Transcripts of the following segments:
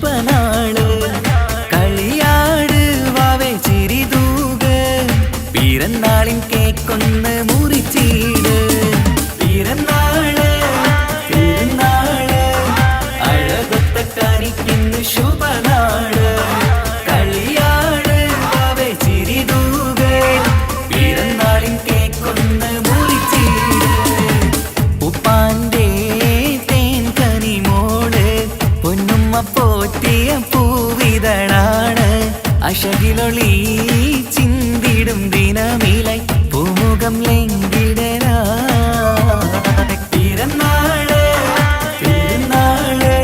ശുഭനാള് കളിയാട് വാവേ ചിരിതൂക് പിറന്നാളിൻ കേക്കൊന്ന് മുറിച്ചീട് പിറന്നാള് തിരുനാള് അഴകൊത്ത കാണിക്കുന്നു ശുഭനാള് കളിയാട് വാവേ ചിരിതൂക് പിറന്നാളിൻ കേക്കൊന്ന് മുറിച്ചീട് ഉപ്പാന്റെ തേൻ കനിമോള് പൊന്നുമ്മ പോറ്റിയ പൂവിതളാണ് അശകിലൊളി ചിന്തിടും ദിനമിലായി പൂമുഖം ലംഘിടനാ പിറന്നാള് തിരുനാള്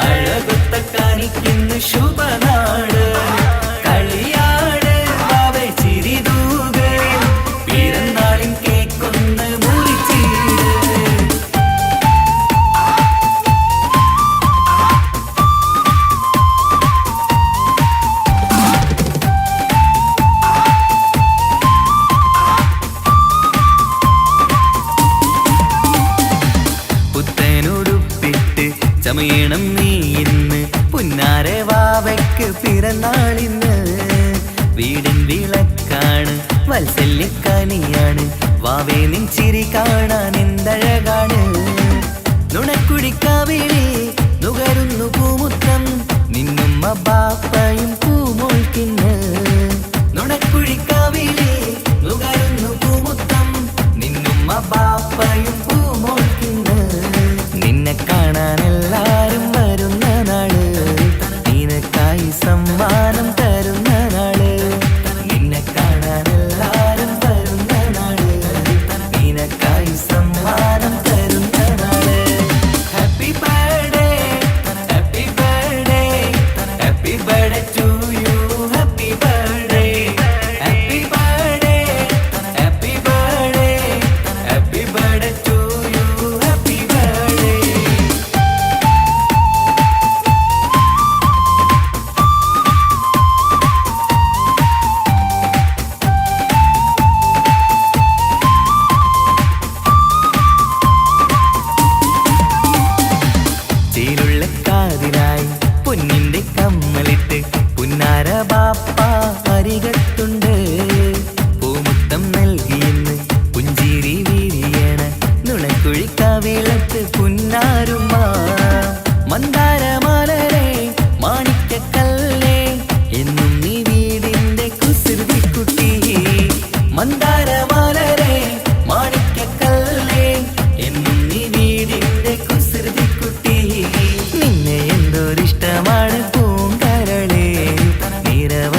അഴകൊത്ത കാണിക്കുന്നു ശുഭനാള് കളിയാട് വാവേ ചിരിതൂക് പിറന്നാളിൻ കേക്കൊന്ന് മുറിച്ചീട് പുത്തനുടുപ്പിട്ട് ചമയണം നീ ഇന്ന് പുന്നാര വാവയ്ക്ക് പിറന്നാളിന്ന് വീടിൻ വിളക്കാണ് വത്സല്യക്കനിയാണ് വാവേ നിൻ ചിരി കാണാൻ എന്തഴകാണ് നുണക്കുടിക്കാവിളി നുകരുന്നു പൂമുത്തം നിന്നുമ്മ ബാപ്പയും പൂമോൾക്കിന്ന് നുണക്കുഴിക്കാവിളി നുകരുന്നു പൂമുത്തം നിന്നുമ്മ ബാപ്പയും പൂമോൾക്കിന്ന് നിന്നെ കാണാൻ എല്ലാരും വരുന്ന നാള് നിനക്കായി സമ്മാനം തരുന്ന നാള് നിന്നെ കാണാൻ എല്ലാരും വരുന്ന നാള് നിനക്കായി സമ്മാനം തരുന്ന നാള് happy birthday happy birthday happy birthday to you happy birthday happy birthday happy birthday happy birthday to you happy birthday ചേലുള്ള കാതിലായി പൊന്നിന്റെ കമ്മലിട്ട് പുന്നാര ബാപ്പ അരികത്തുണ്ട് പൂമുത്തം നൽകിയെന്ന് പുഞ്ചിരി വിരിയണ നുണക്കുഴിക്കാവിളത്ത് പുന്നാരുമ്മ മന്ദാരമാലരെ മാണിക്കക്കല്ലേ എന്നും നീ വീടിന്റെ കുസൃതിക്കുട്ടി മന്ദാരമാലരെ മാണിക്കക്കല്ലേ എന്നും നീ വീടിന്റെ കുസൃതിക്കുട്ടി നിന്നെ എന്തൊരിഷ്ടമാണ് പൂങ്കരളേ നിരവ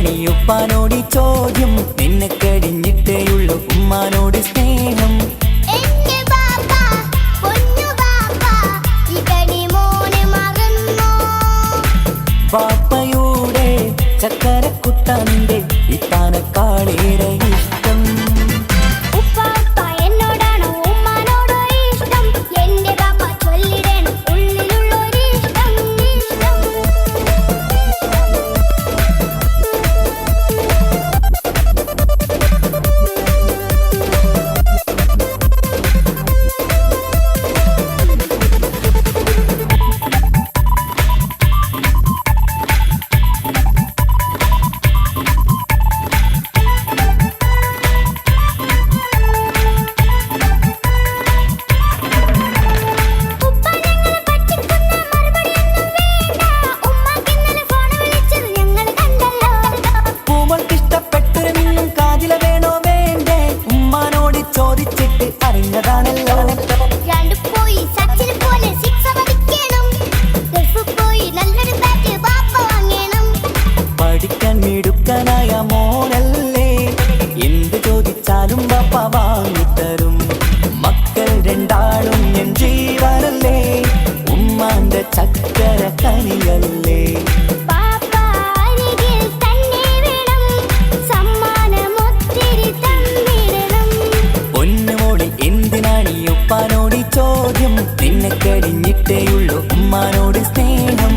എന്തിനാണീ ഉപ്പാനോട് ചോദ്യം നിന്നെ കഴിഞ്ഞിട്ടേയുള്ളൂ ഉമ്മാനോട് സ്നേഹം പാപ്പയുടെ ചക്കരക്കുട്ടന്റെ ഇത്താനക്കാളേറെ ഇഷ്ടം മിടുക്കനായ മോനല്ലേ എന്ത് ചോദിച്ചാലും ബാപ്പ വാങ്ങിത്തരും മക്കൾ രണ്ടാളും എൻ ജീവനല്ലേ ഉമ്മാന്റെ ചക്കര കനിയല്ലേ പൊന്നുമോളി എന്തിനാണീ ഉപ്പാനോട് ചോദ്യം നിന്നെ കഴിഞ്ഞിട്ടേയുള്ളൂ ഉമ്മാനോട് സ്നേഹം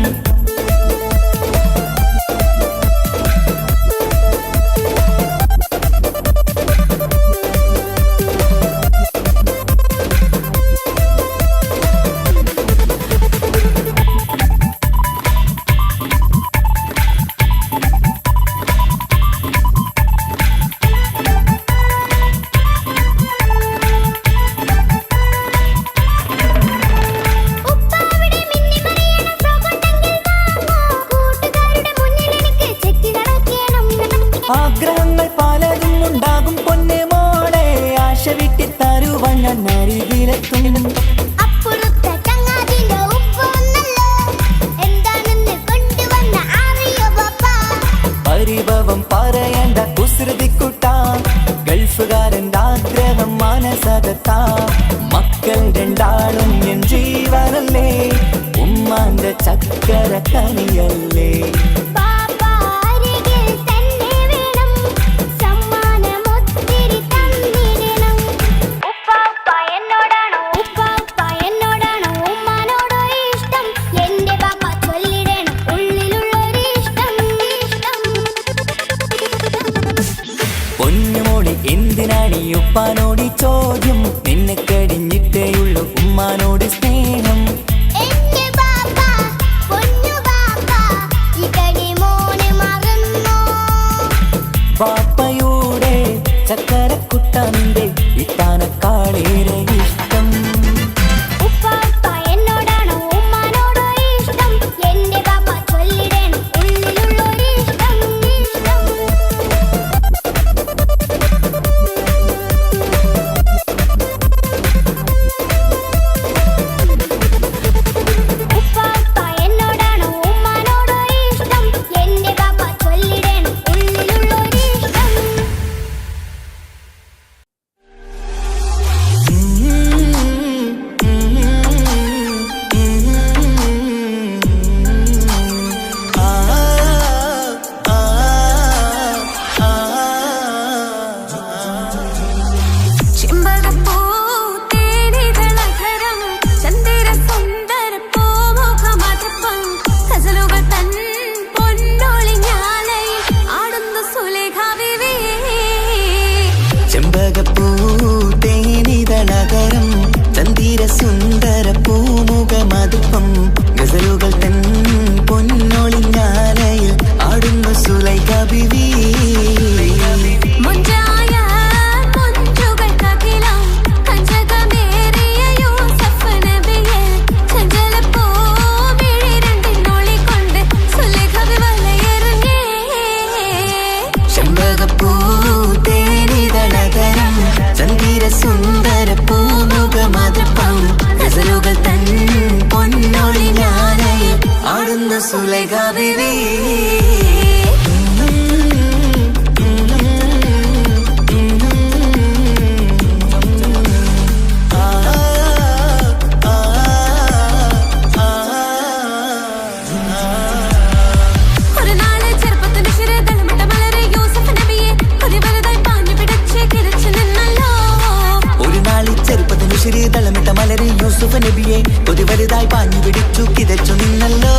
ആഗ്രഹങ്ങൾ പലതും ഉണ്ടാകും പൊന്നെ മോളെ ആശ വിട്ടി തരുവാൻ ഞാൻ അരികിലെത്തും പരിഭവം പറയണ്ട കുസൃതിക്കുട്ട ഗൾഫുകാരൻ്റെ ആഗ്രഹം മനസ്സകത്താ മക്കൾ രണ്ടാളും എൻ ജീവനല്ലേ ഉമ്മാന്റെ ചക്കര കനിയല്ലേ പൊന്നുമോളി എന്തിനാണീ ഉപ്പാനോട് ചോദ്യം നിന്നെ കഴിഞ്ഞിട്ടേയുള്ളൂ ഉമ്മാനോട് സ്നേഹം പാപ്പയുടെ ചക്കരക്കുട്ടന്റെ ഇത്താനക്കാളേറെ ഇഷ്ടം സുലൈഖ ബീവി യൂസുഫ് നബിയെ ഒരു വലുതായി പാഞ്ഞു പിടിച്ചു കിതച്ചു നിന്നല്ലോ.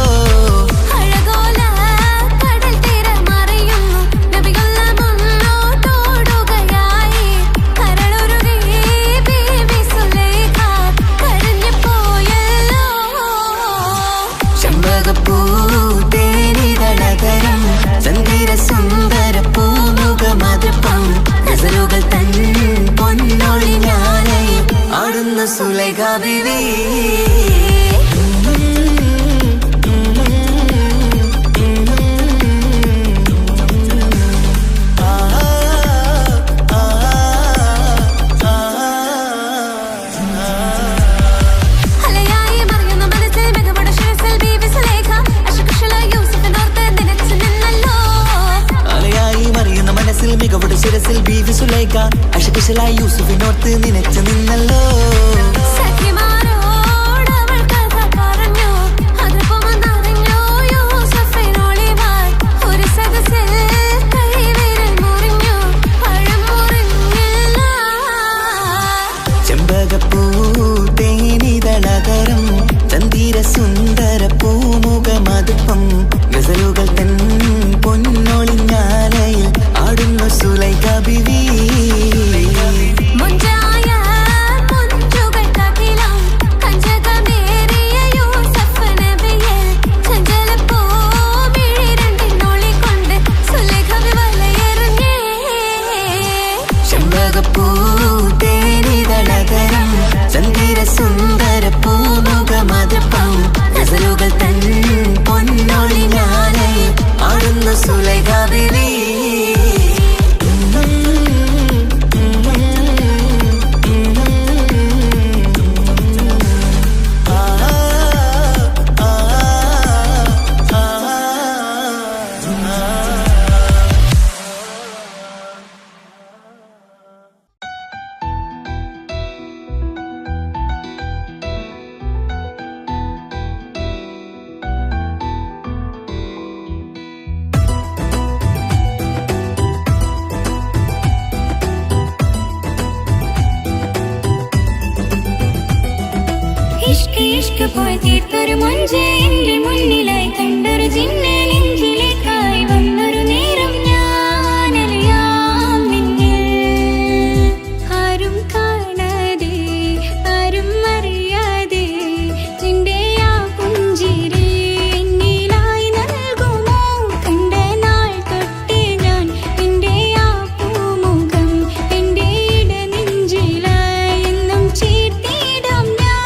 സുലൈഖ ബീവി മികവുടെ ശിരസിൽ ബീവി സുലൈഖ അശകുശലായി യൂസുഫിനോർത്ത് നിനച്ചു നിന്നല്ലോ. ചെമ്പകപ്പൂ തേനിതളകരം ചന്ദിര സുന്ദര പൂമുഖമതുപ്പം ഗസലുകൾ തൻ പൊന്നൊളിഞ്ഞാലയിൽ ആടുന്നു സുലൈഖ ബീവി. ചെമ്പകപ്പൂ തേനിതളകരം ചന്ദിര സുന്ദര പൂമുഖമതുപ്പം ഗസലുകൾ തൻ പൊന്നൊളിഞ്ഞാലയിൽ ആടുന്നു സുലൈഖ ബീവി. ഇഷ്ക് പോയി തീർത്തൊരു മൊഞ്ച് എന്റെ മുന്നിലായി കണ്ടൊരു ജിന്നെ നെഞ്ചിലേക്കായി വന്നൊരു നേരം ഞാനറിയാം നിന്നിൽ ആരും കാണാതെ ആരും അറിയാതെ നിന്റെ ആ പുഞ്ചിരി എന്നിലായി നൽകുമോ. കണ്ട നാൾ തൊട്ടേ ഞാൻ നിന്റെ ആ പൂമുഖം എന്റെ ഇടനെഞ്ചിലായി എന്നും ചേർത്തിടാം ഞാൻ.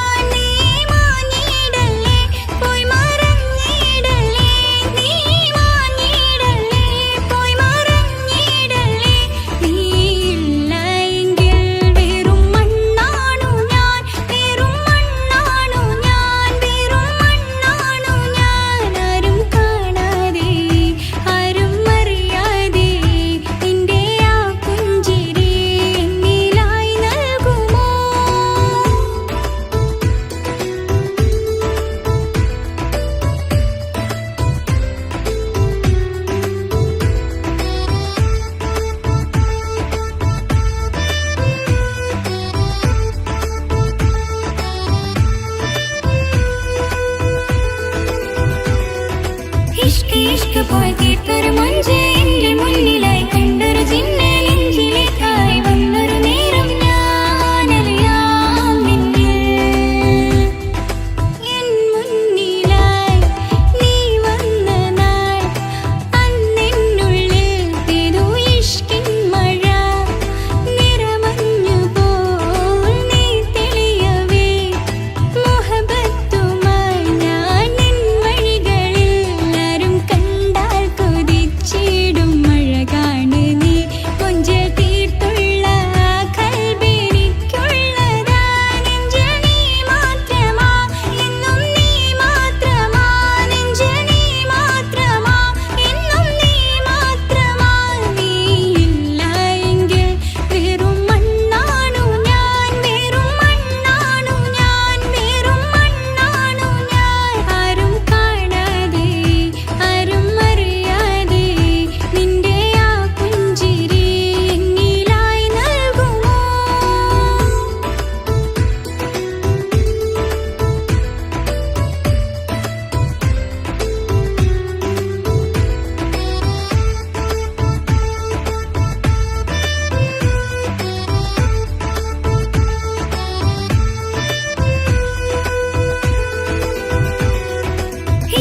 ഇഷ്ക് പോയി തീർത്തൊരു മൊഞ്ച് എന്റെ മുന്നിലായി കണ്ടൊരു ജിന്നെ നെഞ്ചിലേക്കായി വന്നൊരു നേരം ഞാനറിയാം നിന്നിൽ. എൻ മുന്നിലായി നീ വന്ന നാൾ അന്നെന്നുള്ളിൽ പെയ്തു ഇഷ്കിൻ മഴ. നിറമഞ്ഞു പോൽ നീ തെളിയവേ മുഹബത്തുമായി ഞാൻ നിൻ വഴികളിൽ ആരും കണ്ടാൽ കൊതിച്ചിടും.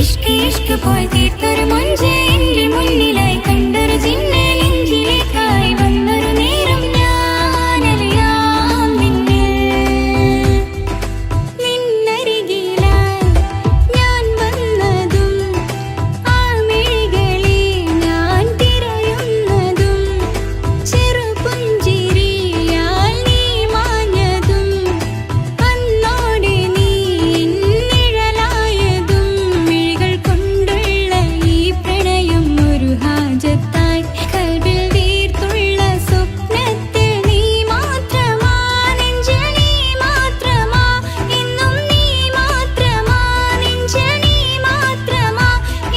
ഇഷ്ക് ഇഷ്ക് പോയി തീർത്തൊരു മൊഞ്ച് എന്റെ മുന്നിലായി കണ്ടൊരു ജിന്നെ നെഞ്ചിലേക്കായി വന്നൊരു നേരം ഞാനറിയാം നിന്നരികിലായി ഞാൻ വന്നതും ആ മിഴികളെ ഞാൻ തിരയുന്നതും ചെറുപുഞ്ചിരിയാൽ നീ മാഞ്ഞതും അന്നോടെ നീ നിഴലായതും മിഴികൾ കൊണ്ടുള്ള ഈ പ്രണയം ഒരു ഹാജത്തായി കൽവിൽ തീർത്തുള്ള സ്വപ്നത്തിൽ നീ മാത്രമാ നെഞ്ചിൽ നീ മാത്രമാ എന്നും നീ മാത്രമാ നെഞ്ചിൽ നീ മാത്രമാ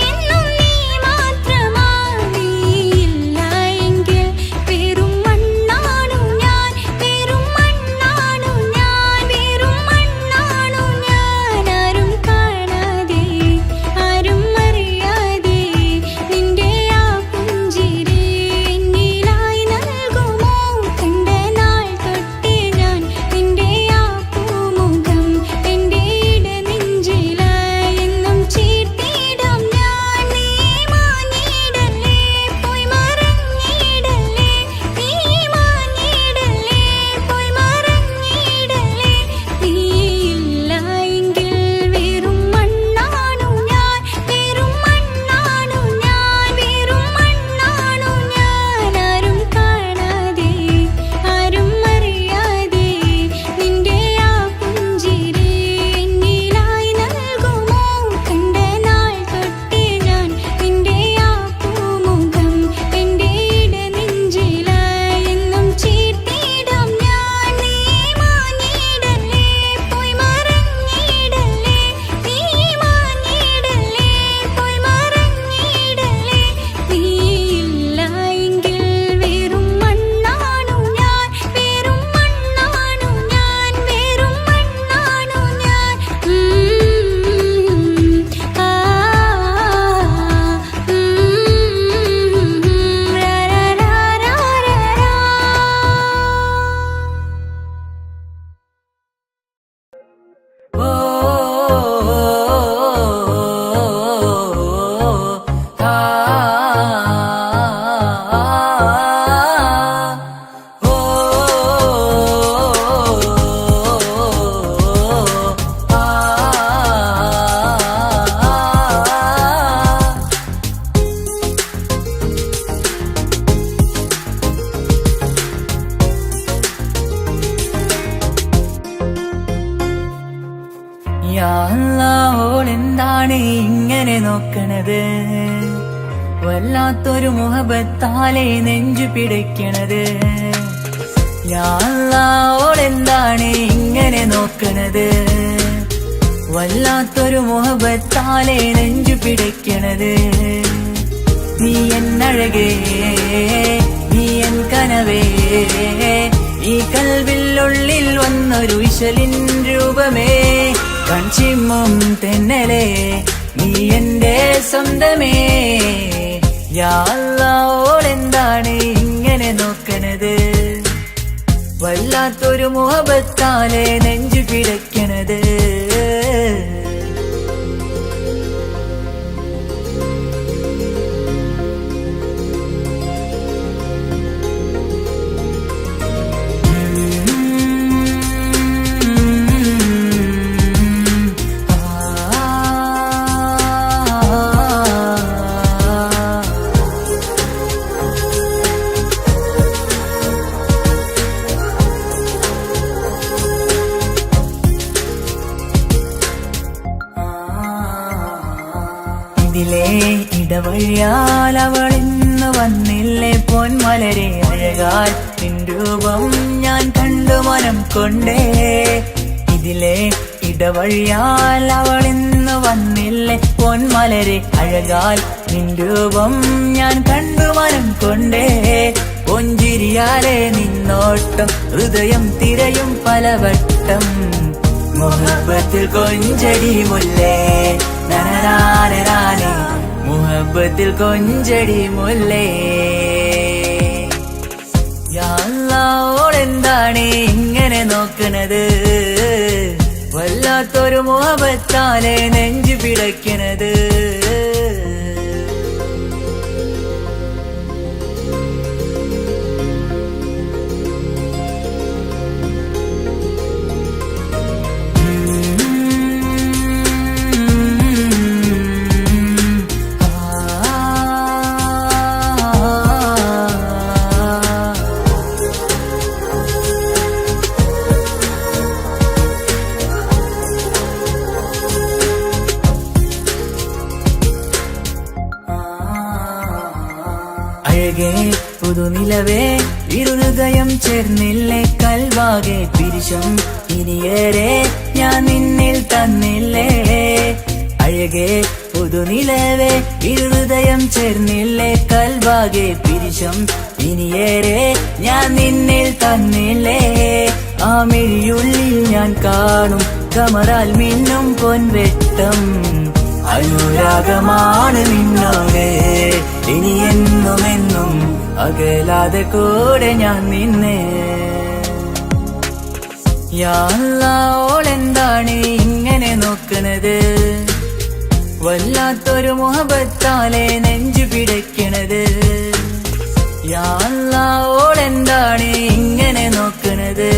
എന്നും നീ മാത്രമാ നീയില്ല എങ്കിൽ വെറും മണ്ണാണു ഞാൻ വെറും മണ്ണാണു ഞാൻ വെറും മണ്ണാണു ഞാൻ ആരും കാണാതെ ആരും അറിയാതെ നിന്റെ ആ പുഞ്ചിരി എന്നിലായി നൽകുമോ കണ്ട നാൾ തൊട്ടേ ഞാൻ നിന്റെ ആ പൂമുഖം എന്റെ ഇടനെഞ്ചിലായി എന്നും ചേർത്തിടാം ഞാൻ നീ മാഞ്ഞിടല്ലേ പോയി മറഞ്ഞിടല്ലേ നീ മാഞ്ഞിടല്ലേ പോയി മറഞ്ഞിടല്ലേ നീയില്ല എങ്കിൽ വെറും മണ്ണാണു ഞാൻ വെറും മണ്ണാണു ഞാൻ വെറും മണ്ണാണു ഞാൻ ആരും കാണാതെ ആരും അറിയാതെ നിന്റെ ആ പുഞ്ചിരി എന്നിലായി നൽകുമോ കണ്ട നാൾ തൊട്ടേ ഞാൻ നിന്റെ ആ പൂമുഖം എന്റെ ഇടനെഞ്ചിലായി എന്നും ചേർത്തിടാം ഞാൻ നീ മാഞ്ഞിടല്ലേ പോയി മറഞ്ഞിടല്ലേ നീ മാഞ്ഞിടല്ലേ പോയി മറഞ്ഞിടല്ലേ നീയില്ല എങ്കിൽ വെറും മണ്ണാണു ഞാൻ വെറും മണ്ണാണു ഞാൻ വെറും മണ്ണാണു ഞാൻ ഓ ആ ഓ ഓളെന്താണ് ഇങ്ങനെ നോക്കണത് വല്ലാത്തൊരു മുഹബത്താലെ നെഞ്ചു പിടിക്കണത് ഓളെന്താണ് ഇങ്ങനെ നോക്കണത് വല്ലാത്തൊരു മുഹബത്താലെ നെഞ്ചു പിടിക്കണത് നീ എന്നഴകേ നീ എൻ കനവേ ഈ കൽവില്ലുള്ളിൽ വന്നൊരു വിശലിൻ രൂപമേ കൺചിമ്മും തെന്നലേ നീ എന്റെ സ്വന്തമേ ഓളെന്താണ് ഇങ്ങനെ നോക്കണത് വല്ലാത്തൊരു മുഹബത്താലെ നെഞ്ചു പിടയ്ക്കണത് ഇതിലെ ഇടവഴിയാൽ അവളിന്ന് വന്നില്ലേ പൊന്മലരെ അഴകാൽ നിൻ രൂപം ഞാൻ കണ്ടു മനം കൊണ്ടേ ഇതിലെ ഇടവഴിയാൽ അവളിന്ന് വന്നില്ലേ പൊന്മലരെ അഴകാൽ നിൻ രൂപം ഞാൻ കണ്ടു മനം കൊണ്ടേ പൊഞ്ചിരിയാലെ നിന്നോട്ടം ഹൃദയം തിരയും പലവട്ടം മുഹബത്തിൽ കൊഞ്ചടി മുല്ലേ നനനാനേ മുഹബത്തിൽ കൊഞ്ചടി മുല്ലേ ഓളെന്താണ് ഇങ്ങനെ നോക്കണത് വല്ല വല്ലാത്തൊരു മുഹബത്താലെ നെഞ്ചു പിടയ്ക്കണത്. അഴകേ പുതുനിലവേ ഇരുഹൃദയം ചേർന്നില്ലേ കൽവാകെ പിരിശം ഇനിയേറെ ഞാൻ നിന്നിൽ തന്നില്ലേ. അഴകേ പുതുനിലവേ ഇരുഹൃദയം ചേർന്നില്ലേ കൽവാകെ പിരിശം ഇനിയേറെ ഞാൻ നിന്നിൽ തന്നില്ലേ. ആ മിഴിയുള്ളിൽ ഞാൻ കാണും കമറാൽ മിന്നും പൊൻവെട്ടം. അനുരാഗമാണ് നിന്നോടെ ഇനി എന്നുമെന്നും അകലാതെ കൂടെ ഞാൻ നിന്നെ. യാ അല്ലാഹ് ഓളെന്താണ് ഇങ്ങനെ നോക്കണത്, വല്ലാത്തൊരു മുഹബത്താലെ നെഞ്ചു പിടയ്ക്കണത്. യാ അല്ലാഹ് ഓളെന്താണ് ഇങ്ങനെ നോക്കണത്,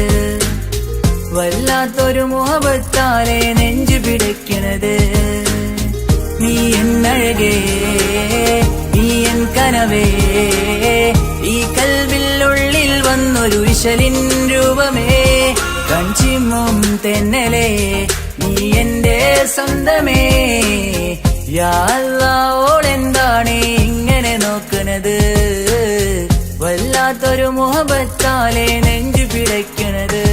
വല്ലാത്തൊരു മുഹബത്താലെ നെഞ്ചു പിടയ്ക്കണത്. നീ എന്നഴകേ നീ എൻ കനവേ, ഈ കൽവിനുള്ളിൽ വന്നൊരു വിശലിൻ രൂപമേ. കൺചിമ്മും തെന്നലേ നീ എന്റെ സ്വന്തമേ. യാ അല്ലാഹ് ഓളെന്താണ് ഇങ്ങനെ നോക്കണത്, വല്ലാത്തൊരു മുഹബത്താലെ നെഞ്ചു പിടയ്ക്കണത്.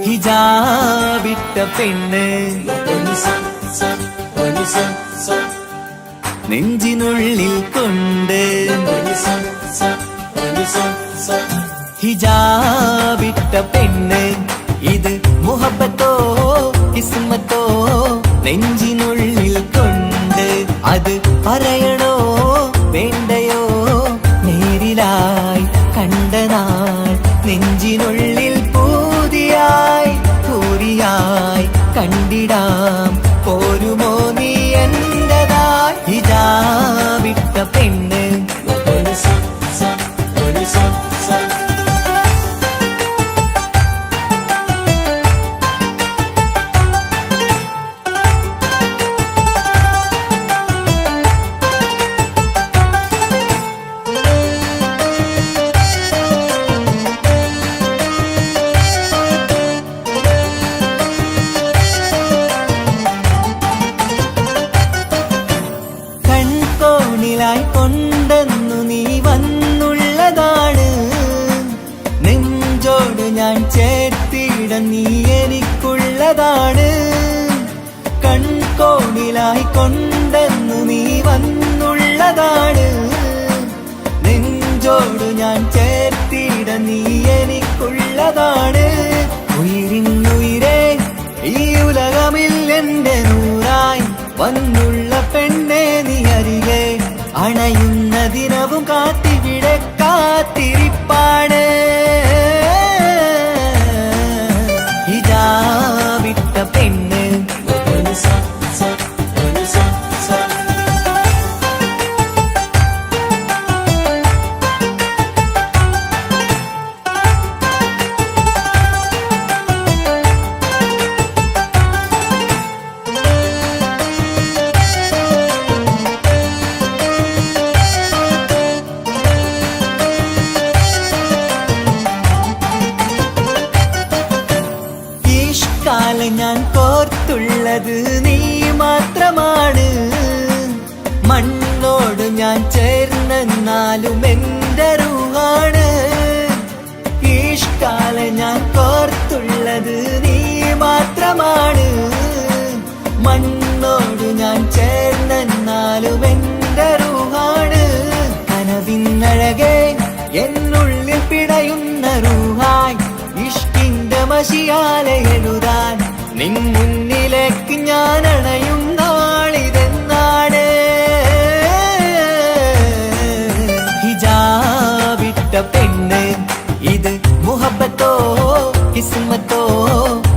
ഹിജാബിട്ട പെണ്ണ് നെഞ്ചിനുള്ളിൽ കൊണ്ട്, ഹിജാബിട്ട പെണ്ണ് ഇത് മുഹബത്തോ കിസ്മത്തോ നെഞ്ചിനുള്ളിൽ കൊണ്ട്. അത് പറയണോ വേണ്ടയോ നേരിലായി കണ്ട നാൾ നെഞ്ചിനുള്ളിൽ പൂതിയായി പൂരിയായി കണ്ടിടാം. പോരുമോ നീ എന്റതായി ഹിജാബിട്ട പെണ്ണ്. കൊണ്ടെന്നു നീ വന്നുള്ളതാണ്, നെഞ്ചോട് ഞാൻ ചേർത്തിട നീ എനിക്കുള്ളതാണ്. കൺകോണിലായി കൊണ്ടെന്നു നീ വന്നുള്ളതാണ്, നെഞ്ചോട് ഞാൻ ചേർത്തിട നീ എനിക്കുള്ളതാണ്. ഉയിരിന്നുയിരേ ഈ ഉലകമിൽ എന്റെ നൂറായി വന്നുള്ള പെണ്ണെ നീ അരികെ അണയുന്ന ദിനവും കാത്തിവിടെ കാത്തിരിപ്പാണ്. ഹിജാബിട്ട പെണ്ണ് കണ്ടിട്ടുള്ളത് നീ മാത്രമാണ്. മണ്ണോട് ഞാൻ ചേർന്നെന്നാലും എന്റെ റൂഹാണ്. ഇഷ്കാലെ ഞാൻ കോർത്തുള്ളത് നീ മാത്രമാണ്. മണ്ണോട് ഞാൻ ചേർന്നെന്നാലും എന്റെ റൂഹാണ്. കനവിന്നഴകെ എന്നുള്ളിൽ പിടയുന്ന റൂഹായി ഇഷ്കിന്റെ മഷിയാലെ എഴുതാൻ നിൻ മുന്നിലേക്ക് ഞാൻ അണയും നാളിതെന്നാണ്. ഹിജാബിട്ട പെണ്ണ് ഇത് മുഹബത്തോ കിസ്മത്തോ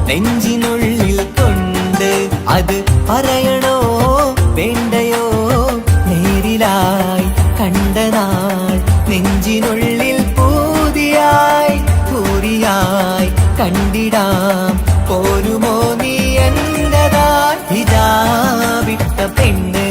നെഞ്ചിനുള്ളിൽ കൊണ്ട് അത് പറയണോ വേണ്ടയോ? നേരിലായി കണ്ട നാൾ നെഞ്ചിനുള്ളിൽ പൂതിയായി പൂരിയായി കണ്ടിടാം പോരുമോ നീ എന്റതായി? ഹിജാബിട്ട പെണ്ണ്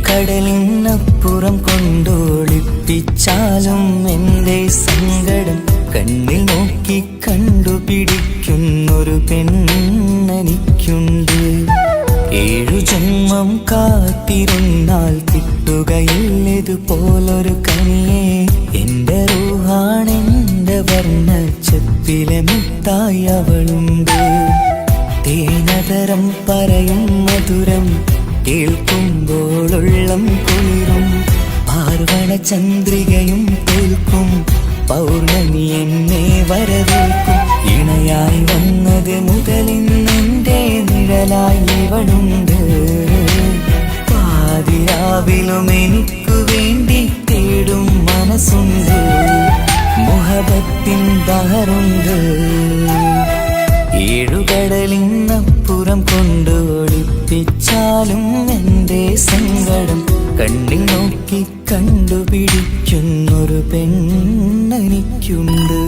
കടലിനപ്പുറം കൊണ്ടോളിപ്പിച്ചാലും എന്റെ സങ്കടം കണ്ണിൽ നോക്കി കണ്ടുപിടിക്കുന്നൊരു പെണ്ണെനിക്കുണ്ട്. 7 ജന്മം കാത്തിരുന്നാൽ കിട്ടുകയില്ലതുപോലൊരു കനിയെ. എന്റെ റൂഹാണെന്റെ വർണ്ണച്ചപ്പിലെ മുത്തായി അവളുണ്ട്. തേനതരം പറയും മധുരം കേൾക്കുമ്പോളുള്ളം കുളിരും. പാർവണ ചന്ദ്രികയും തോൽക്കും പൗർണമി എന്നെ വരവേൽക്കും. ഇണയായി വന്നത് മുതലിന്നെന്റെ നിഴലായി ഇവളുണ്ട്. പാതിരാവിലും എനിക്കു വേണ്ടി തേടും മനസ്സുണ്ട്. മുഹബത്തിൻ ബഹറുണ്ട്. 7 കടലിനപ്പുറം കൊണ്ട് ഒളിപ്പിച്ചാലും എന്റെ സങ്കടം കണ്ണിൽ നോക്കി കണ്ടുപിടിക്കുന്നൊരു പെണ്ണെനിക്കുണ്ട്.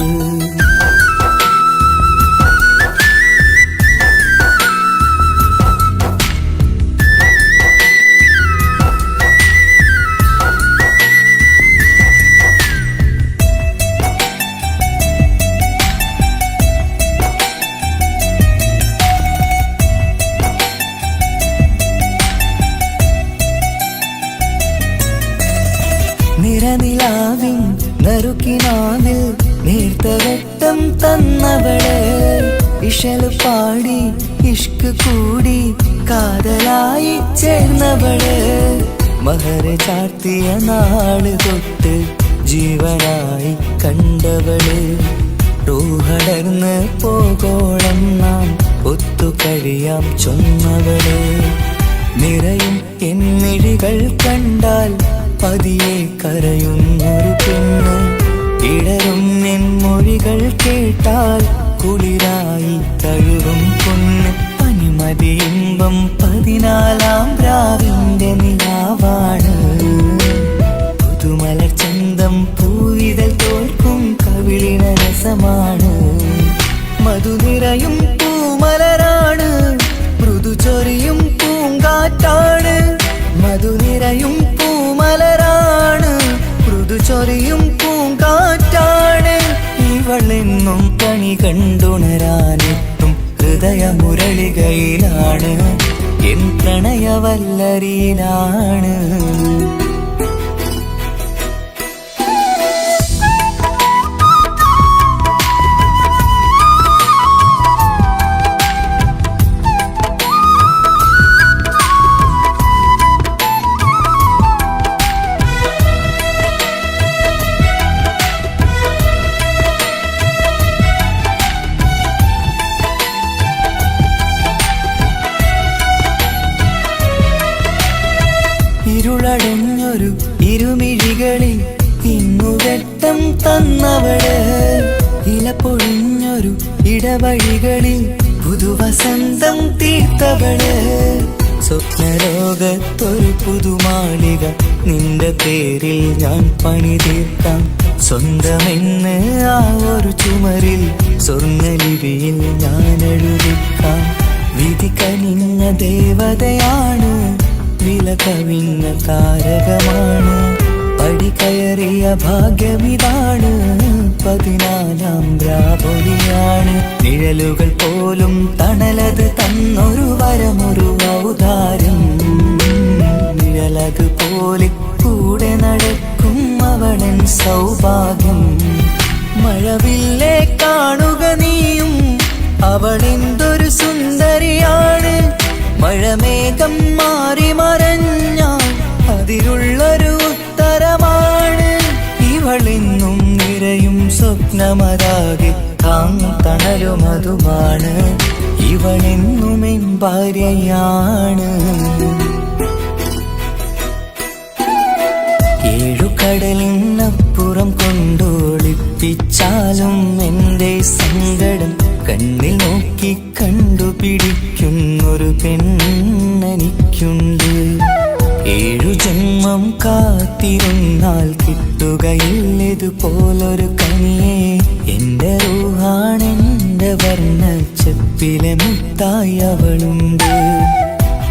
നിറനിലാവിൻ നറുക്കിനാവിൽ നേർത്തവട്ടം തന്നവള്. ഇഷല് പാടി ഇഷ്ക് കൂടി കാതലായി ചേർന്നവള്. മഹർ ചാർത്തിയ നാള് തൊട്ട് ജീവനായി കണ്ടവള്. റൂഹടർന്ന് പോകോളം നാം ഒത്തു കഴിയാം ചൊന്നവള്. നിറയും എന്നിഴികൾ കണ്ടാൽ പതിയെ കരയുന്നൊരു പെണ്ണ്. ഇടറും എൻ മൊഴികൾ കേട്ടാൽ കുളിരായി തഴുകും പൊന്ന്. പനിമതിയിമ്പം 14-ാം രാവിന്റെ നിലാവാണ്. പുതുമലർ ചന്തം പൂവിതൽ തോൽക്കും കവിളിന രസമാണ്. മധുനിറയും പൂമലരാണ്. മൃദു ചൊരിയും പൂങ്കാറ്റാണ്. മധുനിറയും പൂമലരാണ്. മൃദു ചൊരിയും പൂങ്കാറ്റാണ്. ഇവളെന്നും കണി കണ്ടുണരാനെത്തും ഹൃദയമുരളികയിലാണ്. എൻ പ്രണയവല്ലരിയിലാണ്. വന്നവള്. ഇല പൊഴിഞ്ഞൊരു ഇടവഴികളിൽ പുതുവസന്തം തീർത്തവള്. സ്വപ്നലോകത്തൊരു പുതുമാളിക നിന്റെ പേരിൽ ഞാൻ പണി തീർക്കാം. സ്വന്തമെന്ന് ആ ഒരു ചുമരിൽ സ്വർണ്ണലിപിയിൽ ഞാൻ എഴുതിക്കാം. വിധി കനിഞ്ഞ ദേവതയാണ്, വില കവിഞ്ഞ താരകമാണ്. പടി കയറിയ ഭാഗ്യമിതാണ്, 14ാം രാപൊലിയാണ്. നിഴലുകൾ പോലും തണലത് തന്നൊരു വരമൊരു ഔദാര്യം. നിഴലത് പോലെ കൂടെ നടക്കും അവളൻ സൗഭാഗ്യം. മഴവില്ലേ കാണുക നീയും, അവളെന്തൊരു സുന്ദരിയാണ്. മഴമേഘം മാറി മറഞ്ഞാൽ അതിലുള്ളൊരു ഉത്തരമാണ്. ഇവളെന്നും നിറയും സ്വപ്നമതാകെ തണലുമതുമാണ്. ഇവളെന്നും എൻ ഭാര്യയാണ്. 7 കടലിനപ്പുറം കൊണ്ടൊളിപ്പിച്ചാലും എൻ്റെ സങ്കടം കണ്ണിൽ നോക്കി കണ്ടുപിടിക്കുന്നൊരു പെണ്ണെനിക്കുണ്ട്. 7 ജന്മം കാത്തിരുന്നാൽ കിട്ടുകയില്ലതുപോലൊരു കനിയെ. എൻ്റെ റൂഹാണെൻ്റെ വർണ്ണച്ചപ്പിലെ മുത്തായി അവളുണ്ട്.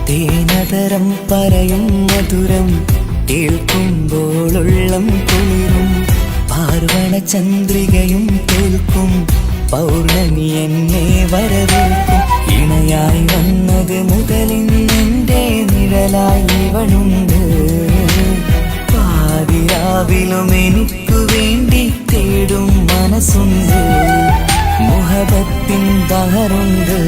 തേനതരം പറയും മധുരം കേൾക്കുമ്പോളുള്ളം കുളിരും. പാർവണ ചന്ദ്രികയും കേൾക്കും, പൗർണമി എന്നെ വരവേൽക്കും. ഇണയായി വന്നത് മുതലിന്നെൻ്റെ നിഴലായി ഇവളുണ്ട്. പാതിരാവിലും എനിക്കു വേണ്ടി തേടും മനസ്സുണ്ട്. മുഹബത്തിൻ ദഹറുണ്ട്.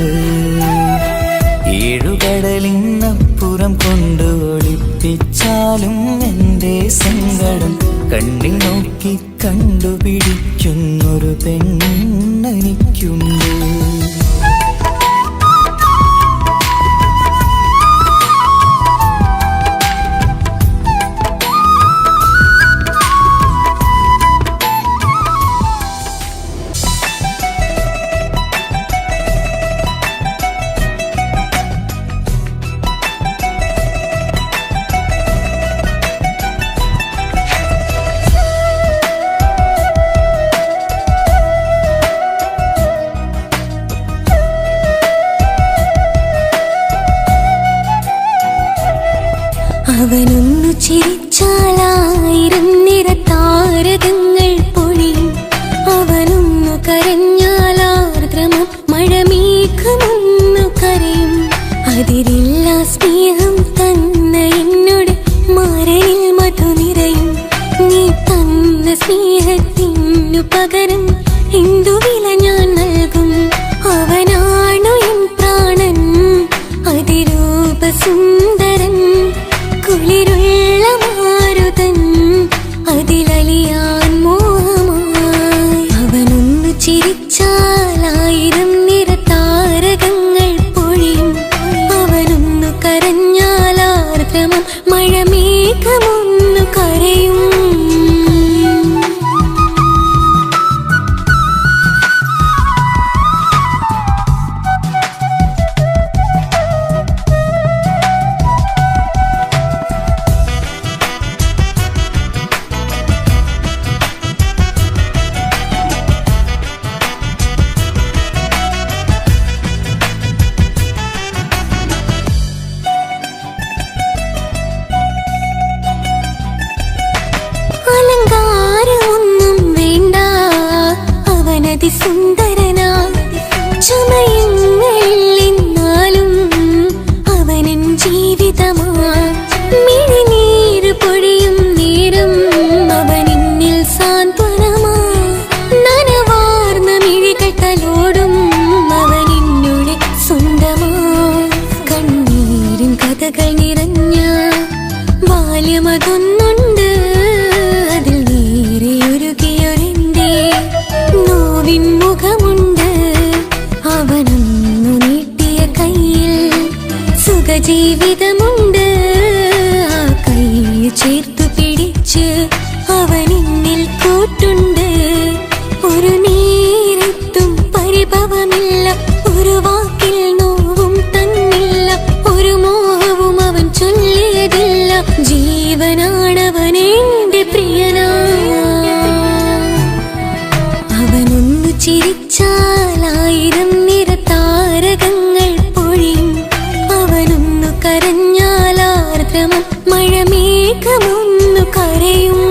7 കടലിനപ്പുറം കൊണ്ട് ഒളിപ്പിച്ചാലും എൻ്റെ സങ്കടം കണ്ണിൽ നോക്കി കണ്ടുപിടിക്കുന്നൊരു പെണ്ണെനിക്കുണ്ട്. അവനൊന്നു ചിരിച്ചാലായിരം നിറതാരകങ്ങൾ പൊഴിയും. അവനൊന്നു കരഞ്ഞാലാർദ്രമം മഴമേഘമൊന്നു കരയും. അതിരില്ല സ്നേഹം തന്ന എന്നോട് മരണിൽ മധു നിറയും. നീ തന്ന സ്നേഹത്തിനു പകരം എന്തു വില ഞാൻ നൽകും. അവനാണു എൻ പ്രാണൻ, അതിരൂപസുന്ദരൻ. കുളിരുള്ള മാരുതൻ, അതിലലിയാൻ മോഹമായി. അവനൊന്നു ചിരിച്ചാലായിരം നിറതാരകങ്ങൾ പൊഴിയും. അവനൊന്നു കരഞ്ഞാലാർദ്രമം മഴമേഘമൊന്നു കരയും. അലങ്കാരമൊന്നും വേണ്ട, അവനതിസുന്ദരനാ. ചമയങ്ങളിൽ എന്നാലും അവനൻ ജീവിതമാ. മിഴിനീര് പൊഴിയും നേരം അവനിന്നിൽ സാന്ത്വനമാ. നനവാർന്ന മിഴികൾ തലോടും അവനിന്നുടെ സ്വന്തമാ. കണ്ണീരിൻ കഥകൾ നിറഞ്ഞ ബാല്യമതൊന്നുണ്ട്. അതിൽ നേരെയൊരുകിയൊരെന്റെ നോവിൻ മുഖമുണ്ട്. അവനൊന്നു നീട്ടിയ കയ്യിൽ സുഖജീവിതമുണ്ട്. ആ കൈ ചേർത്തു പിടിച്ച് അവനിന്നിൽ കൂട്ടുണ്ട്. ചിരിച്ചാലായിരം നിറതാരകങ്ങൾ പൊഴിയും അവനൊന്നു കരഞ്ഞാലാർദ്രമം മഴമേഘമൊന്നു കരയും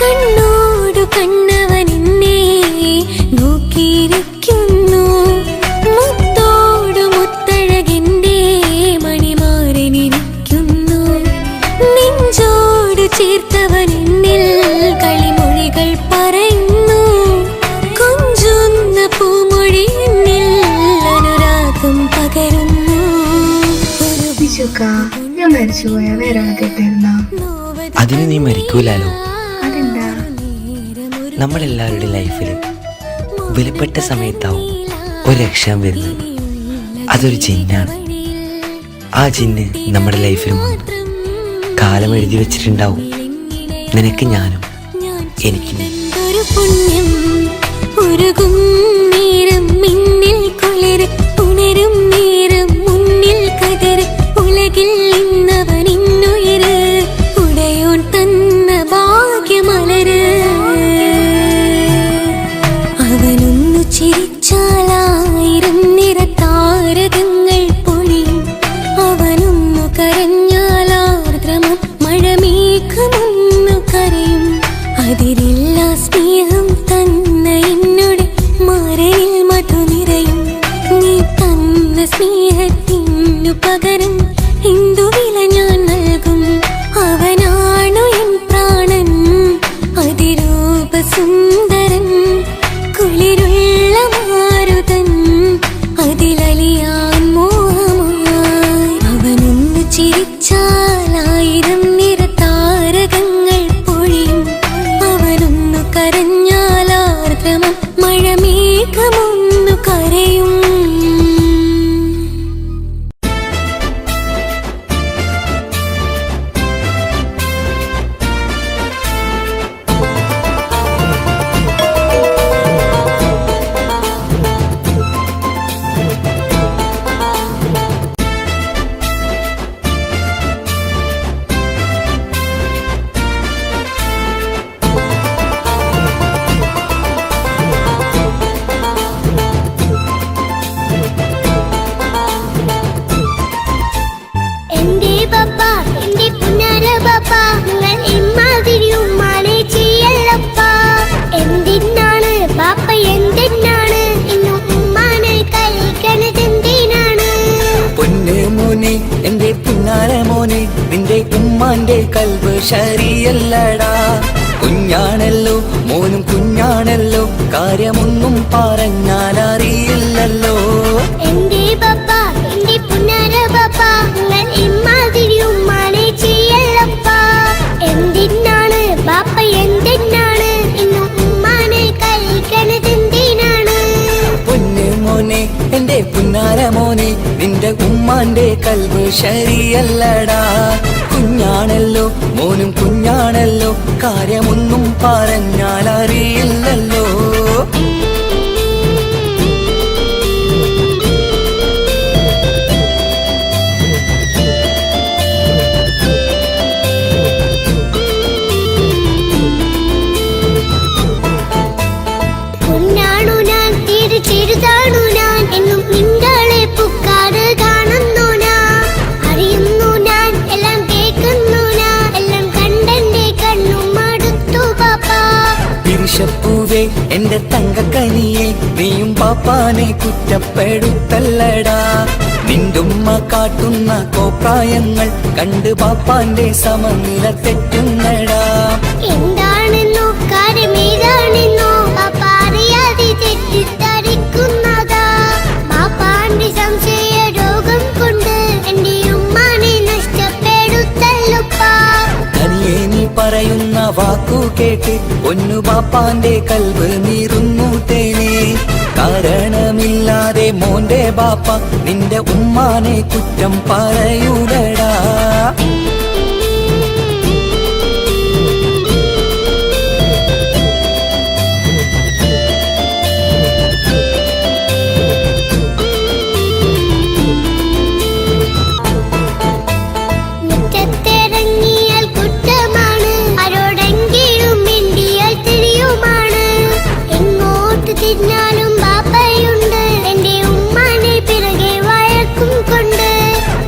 കണ്ണോടു കണ്ണവനെന്നെ നോക്കിയിരിക്കുന്നു മുത്തോടു മുത്തഴകിന്റെ മണിമാരനിരിക്കുന്നു നെഞ്ചോടു ചേർത്തവനെന്നിൽ കളിമൊഴികൾ പറയുന്നു കൊഞ്ചുന്ന പൂമൊഴി എന്നിൽ അനുരാഗം പകരുന്നു ഞാൻ മരിച്ചുപോയാ വേറെ കേട്ടിരുന്ന അതിന് നീ മരിക്കൂലാലോ. അതെന്താ? നമ്മളെല്ലാവരുടെ ലൈഫിൽ വിലപ്പെട്ട സമയത്താവും ഒരു രക്ഷാൻ വരുന്നത്. അതൊരു ജിന്നാണ്. ആ ജിന്ന് നമ്മുടെ ലൈഫിൽ വന്നു കാലം എഴുതി വെച്ചിട്ടുണ്ടാവും. നിനക്ക് ഞാനും എനിക്ക് നീ. ഒരു പുണ്യം ഉരുകും നേരം മിന്നിൽ കുളിര് ഉണരും നേരം മുന്നിൽ കതിര് ഉലകിൽ ഇന്നവൻ ഇന്നുയിര് ഉടയോൻ തന്ന ഭാഗ്യമലര് അവനൊന്നു ചിരിച്ചാലായിരം നിറതാരകങ്ങൾ പൊഴിയും അവനൊന്നു കരഞ്ഞാലാർദ്രമം മഴമേഘമൊന്നു കരയും അതിരില്ല സ്നേഹം തന്ന എന്നോട് മരണിൽ മധു നിറയും നീ തന്ന സ്നേഹത്തിനു പകരം എന്തു വില ഞാൻ നൽകും അവനാണു എൻ പ്രാണൻ അതിരൂപ സുന്ദരൻ കുളിരുള്ള മാരുതൻ അതിലലിയാൻ മോഹമായി അവനൊന്നു ചിരിച്ചാലായിരം നിറതാരകങ്ങൾ പൊഴിയും അവനൊന്നു കരഞ്ഞാലാർദ്രമം മഴമേഘമൊന്നു കരയും എന്റെ പപ്പ എന്റെ പുന്നാര പപ്പ നിങ്ങൾ ഇമ്മാതിരി ഉമ്മാനെ ചെയ്യല്ലപ്പ എന്തിനാണ് പാപ്പ എന്തിനാണ് ഇന്ന് ഉമ്മാനെ കഴിക്കണതെന്തിനാണ് പൊന്നു മോനെ എന്റെ പുന്നാര മോനെ നിന്റെ ഉമ്മാന്റെ കൽബ് ശരിയല്ലടാ. കുഞ്ഞാണല്ലോ മോനും കുഞ്ഞാണല്ലോ കാര്യമൊന്നും പറഞ്ഞാൽ അറിയില്ലല്ലോ. എന്റെ പപ്പ എന്റെ പുന്നാര പപ്പ നിങ്ങൾ ഇമ്മാതിരി ഉമ്മാനെ ചെയ്യല്ലപ്പ എന്തിനാണ് പാപ്പ എന്തിനാണ് ഇന്ന് ഉമ്മാനെ കഴിക്കണതെന്തിനാണ് പൊന്നു മോനെ എന്റെ പുന്നാര മോനെ നിന്റെ ഉമ്മാന്റെ കൽബ് ശരിയല്ലടാ. കുഞ്ഞാണല്ലോ മോനും കുഞ്ഞാണല്ലോ കാര്യമൊന്നും പറഞ്ഞാൽ അറിയില്ലല്ലോ. പൊന്നാണു ഞാൻ ചെറുതാണു ഞാൻ എന്നും നിങ്ങളെ പുക്കാറ് കാണുന്നു ഞാൻ അറിയുന്നു ഞാൻ എല്ലാം കേൾക്കുന്നു ഞാൻ എല്ലാം കണ്ടെന്റെ കണ്ണും മടുത്തു പാപ്പ പിരിശപ്പൂവേ എന്റെ തങ്കക്കനിയെ നീയും പാപ്പാനെ കുറ്റപ്പെടുത്തല്ലടാ. നിന്റുമ്മ കാട്ടുന്ന കോപ്രായങ്ങൾ കണ്ട് പാപ്പാന്റെ സമനില തെറ്റുന്നടാ. എന്താണെന്നോ കാര്യമേതാണെന്നോ പാപ്പ അറിയാതെ തെറ്റിദ്ധരിക്കുന്നതാ പാപ്പാന്റെ സംശയ രോഗം കൊണ്ട് എന്റെ ഉമ്മാനെ നഷ്ടപ്പെടുത്തല്ലുപ്പാ തനിയെ നീ പറയുന്ന വാക്കു കേട്ട് പൊന്നു പാപ്പാന്റെ കൽവ് നീറുന്നു തേനെ. കാരണമില്ലാതെ മോന്റെ ബാപ്പ നിന്റെ ഉമ്മാനെ കുറ്റം പറയൂലടാ.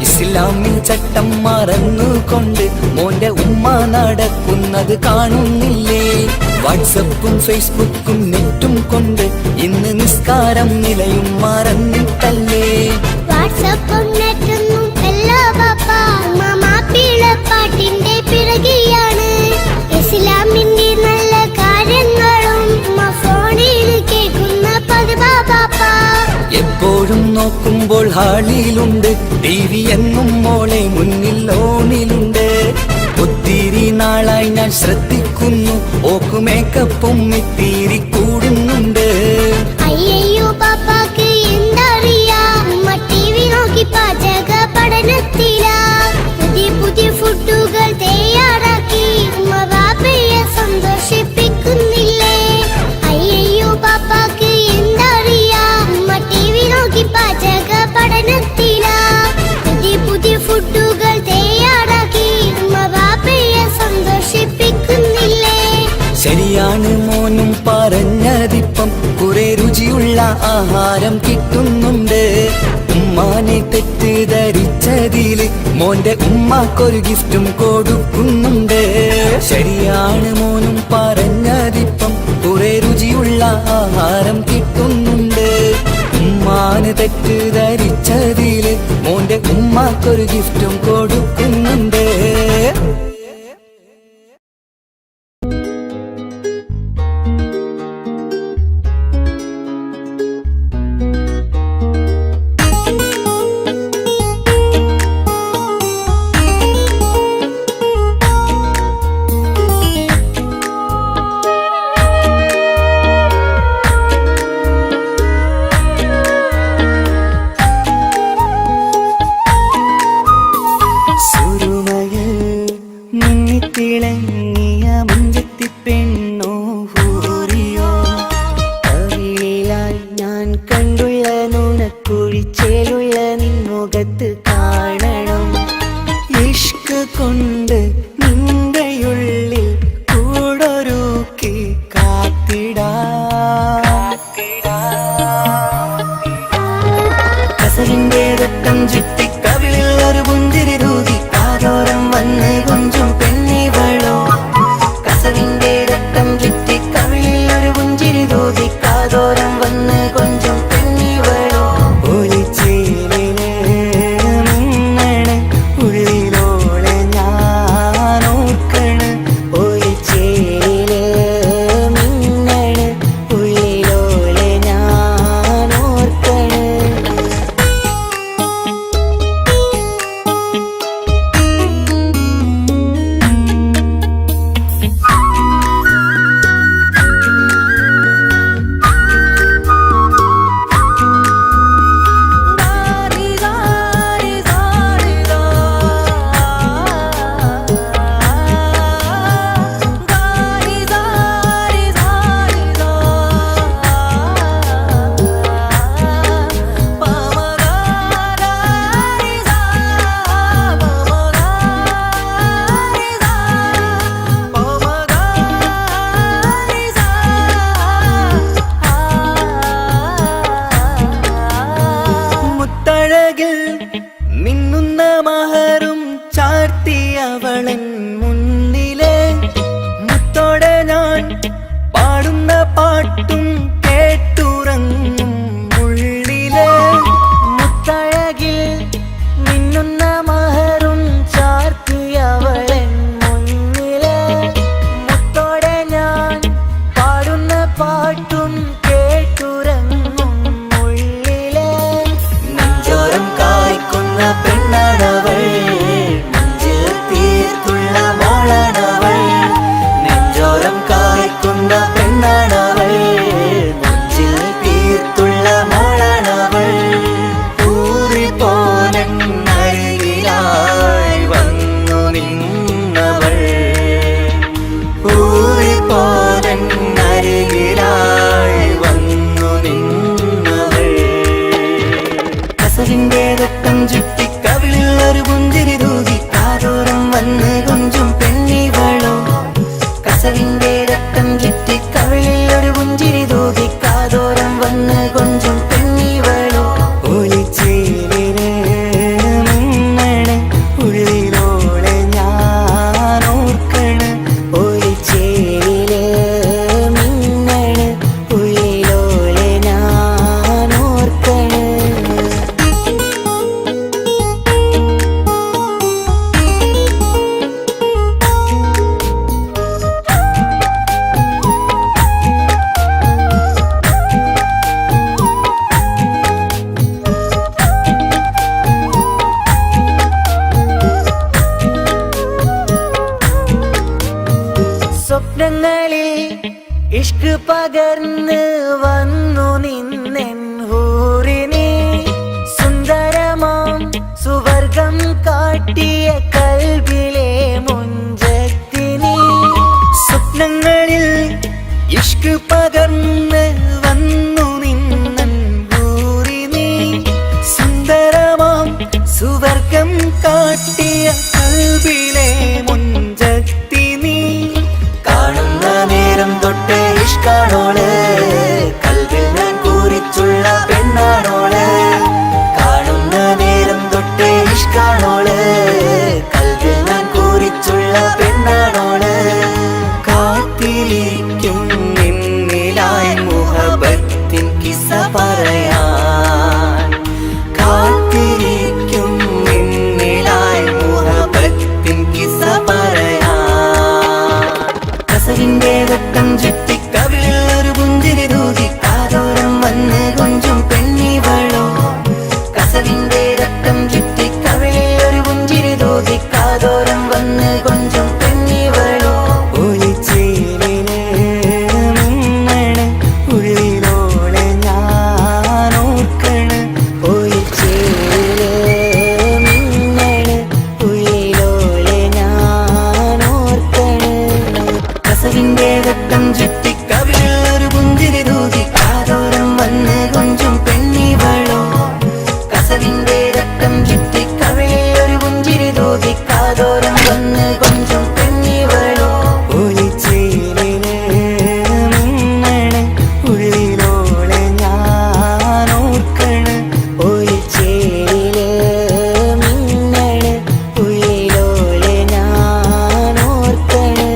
ഇസ്ലാമിൽ ചട്ടം മറന്നുകൊണ്ട് മോന്റെ ഉമ്മ നടക്കുന്നത് കാണുന്നില്ലേ? വാട്സപ്പും ഫേസ്ബുക്കും നെറ്റും കൊണ്ട് ഇന്ന് നിസ്കാരം നിലയും മറന്നിട്ടല്ലേ? വാട്സപ്പും നെറ്റൊന്നും അല്ല പാപ്പ, മാപ്പിളപ്പാട്ടിന്റെ പിറകെയാണ്. ഇസ്ലാമിന്റെ നല്ല കാര്യങ്ങളും ഫോണിൽ കേൾക്കുന്ന പതിവാ പാപ്പ. എപ്പോഴും നോക്കുമ്പോൾ ഹാളിലുണ്ട് ടിവി എന്നും മോളെ മുന്നിൽ ഓണിലുണ്ട്. ഒത്തിരി നാളായി ഞാൻ ശ്രദ്ധിക്കുന്നു ഓക്കു മേക്കപ്പും ഇത്തിരി കൂടുന്നുണ്ട്. അയ്യോ പാപ്പാക്ക് എന്തറിയാ, ടിവി നോക്കി പാചക പഠനത്തിലാ. പുതിയ പുതിയ ഫുഡുകൾ തയ്യാറാക്കി ബാപ്പയെ സന്തോഷിപ്പിക്കുന്നില്ലേ? അയ്യോ പാപ്പാക്ക് എന്തറിയാ, ടിവി നോക്കി പാചക പഠനത്തിലാ. പുതിയ പുതിയ ഫുഡുകൾ തയ്യാറാക്കി ബാപ്പയെ സന്തോഷിപ്പിക്കുന്നില്ലേ? ശരിയാണ് മോനും പറഞ്ഞതിപ്പം കുറെ രുചിയുള്ള ആഹാരം കിട്ടുന്നുണ്ട്. ഉമ്മാനെ തെറ്റിദ്ധരിച്ചതില് മോന്റെ ഉമ്മാക്കൊരു ഗിഫ്റ്റും കൊടുക്കുന്നുണ്ട്. ശരിയാണ് മോനും പറഞ്ഞതിപ്പം കുറെ രുചിയുള്ള ആഹാരം കിട്ടുന്നുണ്ട്. ഉമ്മാന് തെറ്റിദ്ധരിച്ചതില് മോന്റെ ഉമ്മാക്കൊരു ഗിഫ്റ്റും കൊടുക്കുന്നുണ്ട്. തിളങ്ങിയ മുഞ്ചത്തി പെണ്ണോ ഹൂറിയോ, കവിളിലായി ഞാൻ കണ്ടുള്ള നുണക്കുഴിച്ചേലുള്ള നിൻമുഖത്ത് കാണണം. ഇഷ്ക് കൊണ്ട് നിന്റെയുള്ളിൽ കൂടൊരുക്കി കാത്തിടാ. കസവിന്റെ രക്തം ചുറ്റി കവിളിൽ ഒരു പുഞ്ചിരി രൂതി കാതോരം വന്ന് കൊഞ്ചും പെണ്ണിവളോ. കസവിന്റെ രക്തം ചുറ്റി കവിളിൽ ഒരു പുഞ്ചിരി രൂതി കാതോരം വന്ന് കൊഞ്ചും പെണ്ണിവളോ. ഒലിച്ചേലിന് മിന്നണ് ഉള്ളിലോളെ ഞാൻ ഓർക്കണ്. ഒലിച്ചേലില് മിന്നണ് ഉള്ളിലോളെ ഞാൻ ഓർക്കണ്. മിന്നുന്ന മഹറും ചാർത്തിയവളൻ മുന്നിലെ മുത്തോടെ ഞാൻ പാടുന്ന പാട്ടും കേട്ടുറങ്ങും ഉള്ളിലെ. മുത്തഴകിൽ മിന്നുന്ന മഹറും ചാർത്തിയവളൻ മുന്നിലെ മുത്തോടെ ഞാൻ പാടുന്ന പാട്ടും കേട്ടുറങ്ങും ഉള്ളിലെ. നെഞ്ചോരം കായ്ക്കുന്ന പെണ്ണാണവൾ, നെഞ്ചിൽ തീർത്തുള്ള കസവിന്റെ രക്തം ചുറ്റി കവിളിൽ ഒരു പുഞ്ചിരി തൂകി കാതോരം വന്ന് കൊഞ്ചും പെണ്ണിവളോ. കസവിന്റെ രക്തം ചുറ്റി കവിളിൽ ഒരു പുഞ്ചിരി തൂകി കാതോരം വന്ന് കൊഞ്ചും പെണ്ണിവളോ. ഒളിച്ചേലിന് മിന്നണ് ഉള്ളിലോളെ ഞാൻ ഓർക്കണ്. ഒളിച്ചേലില് മിന്നണ് ഉള്ളിലോളെ ഞാൻ ഓർക്കണ്. സ്വപ്നങ്ങളിൽ ഇഷ്ക് പകർന്ന് വന്നു നിന്നെൻ ഹൂറിനെ. സുന്ദരമാം സുവർഗം കാട്ടിയ കൽബിലെ മുഞ്ചത്തിനെ. സ്വപ്നങ്ങളിൽ ഇഷ്ക് പകർന്ന് വന്നു നിന്നെൻ ഹൂറിനെ. സുന്ദരമാം സുവർഗം കാട്ടിയ കൽബിലെ മുഞ്ചത്തിനെ. കാണുന്ന നേരം തൊട്ട് ഇഷ്കാണോള്, കൽവിൽ ഞാൻ കൂറിച്ചുള്ള പെണ്ണാണോള്. കാണുന്ന നേരം തൊട്ട് ഇഷ്കാണോള്, കൽവിൽ ഞാൻ കൂറിച്ചുള്ള പെണ്ണാണോള്. കാത്തിരിക്കും നിന്നിലായി മുഹബത്തിൻ കിസ്സ പറയാൻ. കാത്തിരിക്കും നിന്നിലായി മുഹബത്തിൻ കിസ്സ പറയാൻ. കസവിന്റെ രക്തം ചുറ്റി കവിളിൽ ഒരു പുഞ്ചിരി തൂകി കാതോരം വന്ന് കൊഞ്ചും പെണ്ണിവളോ. കസവിന്റെ രക്തം ചുറ്റി കവിളിൽ ഒരു പുഞ്ചിരി തൂകി കാതോരം വന്ന് കൊഞ്ചും പെണ്ണിവളോ. ഒളിച്ചേലിന് മിന്നണ് ഉള്ളിലോളെ ഞാൻ ഓർക്കണ്. ഒളിച്ചേലില് മിന്നണ് ഉള്ളിലോളെ ഞാൻ ഓർക്കണ്. കസവിന്റെ രക്തം ചുറ്റി കവിളിൽ ഒരു പുഞ്ചിരി തൂകി കാതോരം വന്ന് കൊഞ്ചും പെണ്ണിവളോ. കസവിന്റെ രക്തം ചുറ്റി കവിളിൽ ഒരു പുഞ്ചിരി തൂകി കാതോരം വന്ന് കൊഞ്ചും പെണ്ണിവളോ. ഒളിച്ചേലിന് മിന്നണ് ഉള്ളിലോളെ ഞാൻ ഓർക്കണ്. ഒളിച്ചേലില് മിന്നണ് ഉള്ളിലോളെ ഞാൻ ഓർക്കണ്.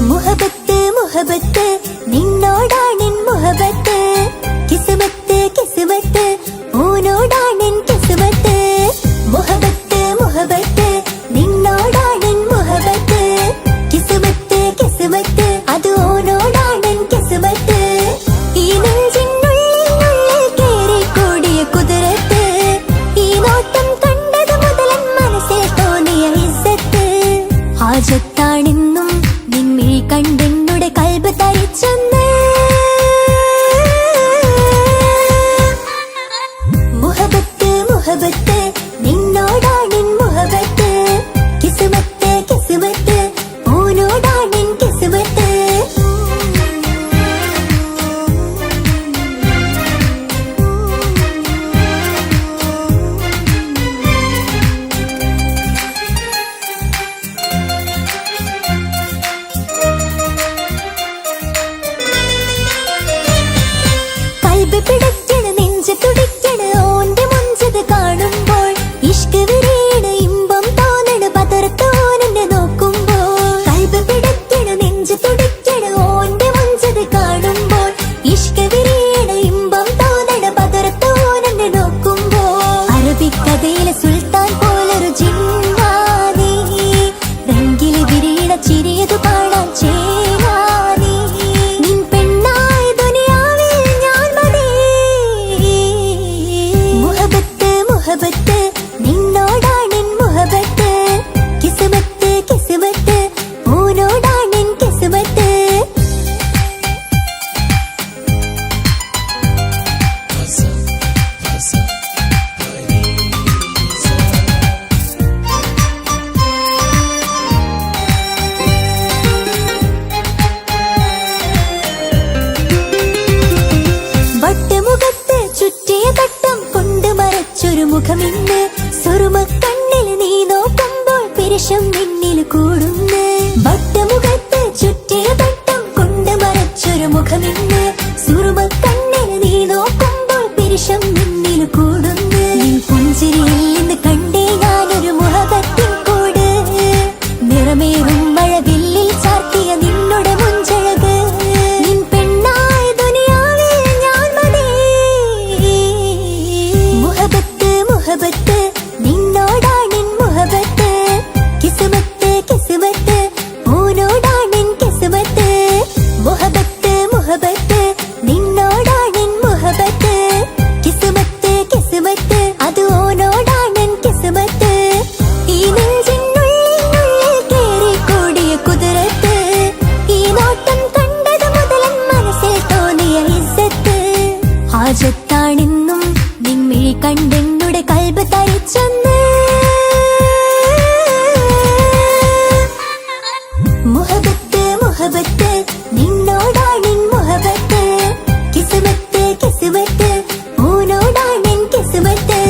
മുഹബത്ത് മുഹബത്ത് നിന്നോടാണെൻ മുഹബത്ത്. കിസ്മത്ത് കിസ്മത്ത് ഓനോടാണെൻ കിസ്മത്ത്. മുഹബത്ത് മുഹബത്ത് നിന്നോടാണെൻ മുഹബത്ത്. കിസ്മത്ത് കിസ്മത്ത് അത് ഓനോടാണെൻ കിസ്മത്ത്. ഈ നെഞ്ചിനുള്ളിൽ കേറിക്കൂടിയ കുതിരത്ത്. ഈ നോട്ടം കണ്ടത് മുതലൻ മനസ്സിൽ തോന്നിയ ഇസ്സത്ത്. ഹാജത്താണെന്നും നിൻമിഴി കണ്ടെന്നുടെ കൽബ് തരിച്ചെന്ന്. മുഹബത്ത് മുഹബത്ത് നിന്നോടാണെൻ മുഹബത്ത്. കിസ്മത്ത് കിസ്മത്ത് ഓനോടാണെൻ കിസ്മത്ത്. കൽബ് പിടയ്ക്കണ് നെഞ്ച് തുടിക്കണ് ഓന്റെ മുഞ്ചത് കാണുമ്പോൾ. ഇഷ്ക് വിരിയണ് ഇമ്പം തോന്നണ് പതർത്തോനെ നോക്കുമ്പോൾ. കൽബ് പിടയ്ക്കണ് നെഞ്ച് തുടിക്കണ് ഓന്റെ മുഞ്ചത് കാണുമ്പോൾ. ഇഷ്ക് വിരിയണ് ഇമ്പം തോന്നണ് പതർത്തോനെ നോക്കുമ്പോൾ. അറബിക്കഥയിലെ സുൽത്താൻ പോലൊരു ജിന്നാനീ. രംഗില് വിരിയണ ചിരിയതു കാണാൻ ചേരാനീ. നിൻ പെണ്ണായി ദുനിയാ സുറുമക്കണ്ണിൽ നീ നോക്കുമ്പോൾ പിരിശം നിന്നിൽ കൂടുന്നു. വട്ടമുഖത്ത് ചുറ്റിയ തട്ടം കൊണ്ട് മറച്ചൊരു മുഖമിന്ന്. സുറുമക്കണ്ണിൽ നീ നോക്കുമ്പോൾ പിരിശം നിന്നിൽ കൂടുന്നു. നിൻ പുഞ്ചിരിയിൽ നിന്ന് കണ്ടേ ഞാനൊരു മുഹബത്തിൻ കൂട്. നിറമേറും മഴവില്ലിൽ ചാർത്തിയ നിന്നുടെ മുഞ്ചഴക്. നിൻ പെണ്ണായ ദുനിയാവിൽ ഞാൻ മതി. മുഹബത്ത് മുഹബത്ത് നിന്നോടാണെൻ മുഹബത്ത്. കിസ്മത്ത് കിസ്മത്ത് ഓനോടാണെൻ കിസ്മത്ത്. മുഹബത്ത് മുഹബത്ത് നിന്നോടാണെൻ മുഹബത്ത്. കിസ്മത്ത് കിസ്മത്ത് അത് ഓനോടാണെൻ കിസ്മത്ത്. ഈ നെഞ്ചിനുള്ളിൽ കേറിക്കൂടിയ കുതിരത്ത്. ഈ നോട്ടം കണ്ടത് മുതലൻ മനസ്സിൽ തോന്നിയ ഇസ്സത്ത്. ഹാജത്താണെന്നും നിൻമിഴി കണ്ടെന്നുടെ കൽബ് തരിച്ചെന്ന്. മുഹബത്ത് മുഹബത്ത് നിന്നോടാണെൻ മുഹബത്ത്. കിസ്മത്ത് കിസ്മത്ത് ഓനോടാണെൻ കിസ്മത്ത്.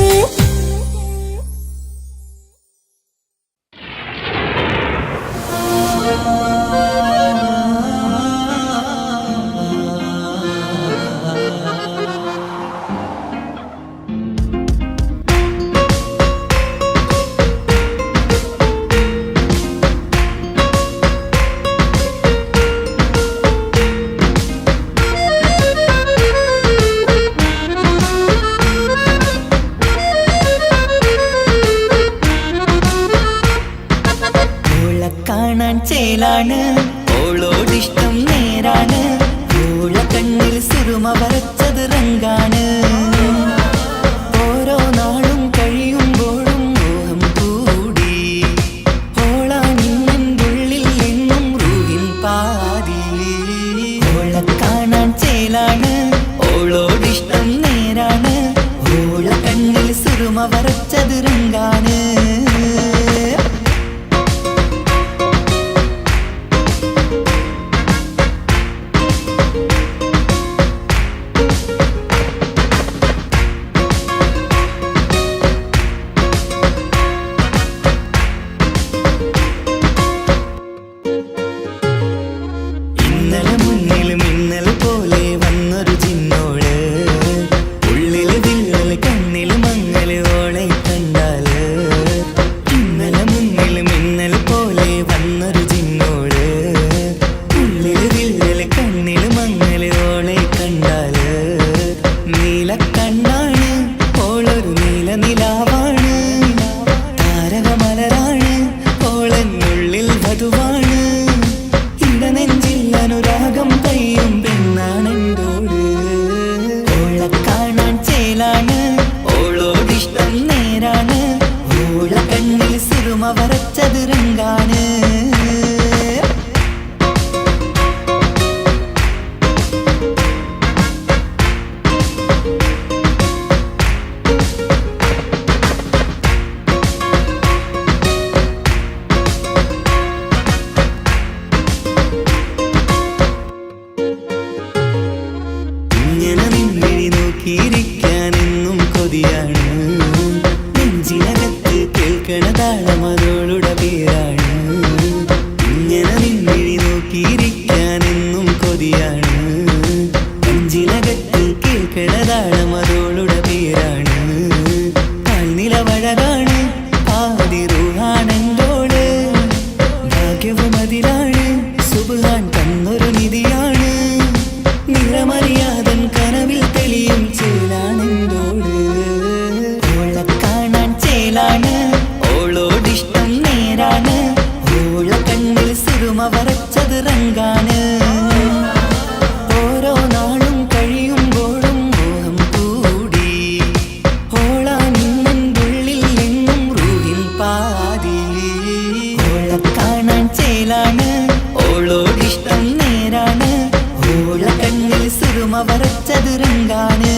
കാണാൻ ചേലാണ്, ഓളോടിഷ്ടം നേരാണ്. ഓള കണ്ണിൽ സുറുമ വരച്ചത് റങ്കാണ്. ഓരോ നാളും കഴിയുമ്പോഴും മോഹം കൂടി. ഓളാണിന്നുള്ളിൽ എന്നും റൂഹിൻ പാതി. ഓള കാണാൻ ചേലാണ്, ഓളോടിഷ്ടം നേരാണ്. ഓള കണ്ണിൽ സുറുമ വരച്ചത് റങ്കാണ്. നോക്കിയിരിക്കാനെന്നും കൊതിയാണ്. നെഞ്ചിനകത്ത് കേൾക്കണ താളമതോളുടെ പേരാണ്. ഇങ്ങനെ നിന്നിഴി നോക്കിയിരിക്കാനെന്നും കൊതിയാണ്. നെഞ്ചിനകത്ത് കേൾക്കണ താളമതോളുടെ പേരാണ്. കാൽനിലവഴകാണ്, ആദി റൂഹാണെന്തോള്. ഭാഗ്യവും അതിലാണ്, സുബ്ഹാൻ തന്നൊരു നിധിയാണ്. നിറമറിയാതൻ കനവിൽ തെളിയും ചേലാണെന്തോട്. ഓളെ കാണാൻ ചേലാണ്, ഓളോടിഷ്ടം നേരാണ്. ഓള കണ്ണിൽ സുറുമ വരച്ചത് റങ്കാണ്. ഓരോ നാളും കഴിയുമ്പോഴും മോഹം കൂടി. ഓളാണിന്നുള്ളിൽ എന്നും റൂഹിൻ പാതി. ഓളെ കാണാൻ ചേലാണ്, ഓളോടിഷ്ടം നേരാണ്. ഓള കണ്ണിൽ സുറുമ വരച്ചത് റങ്കാണ്.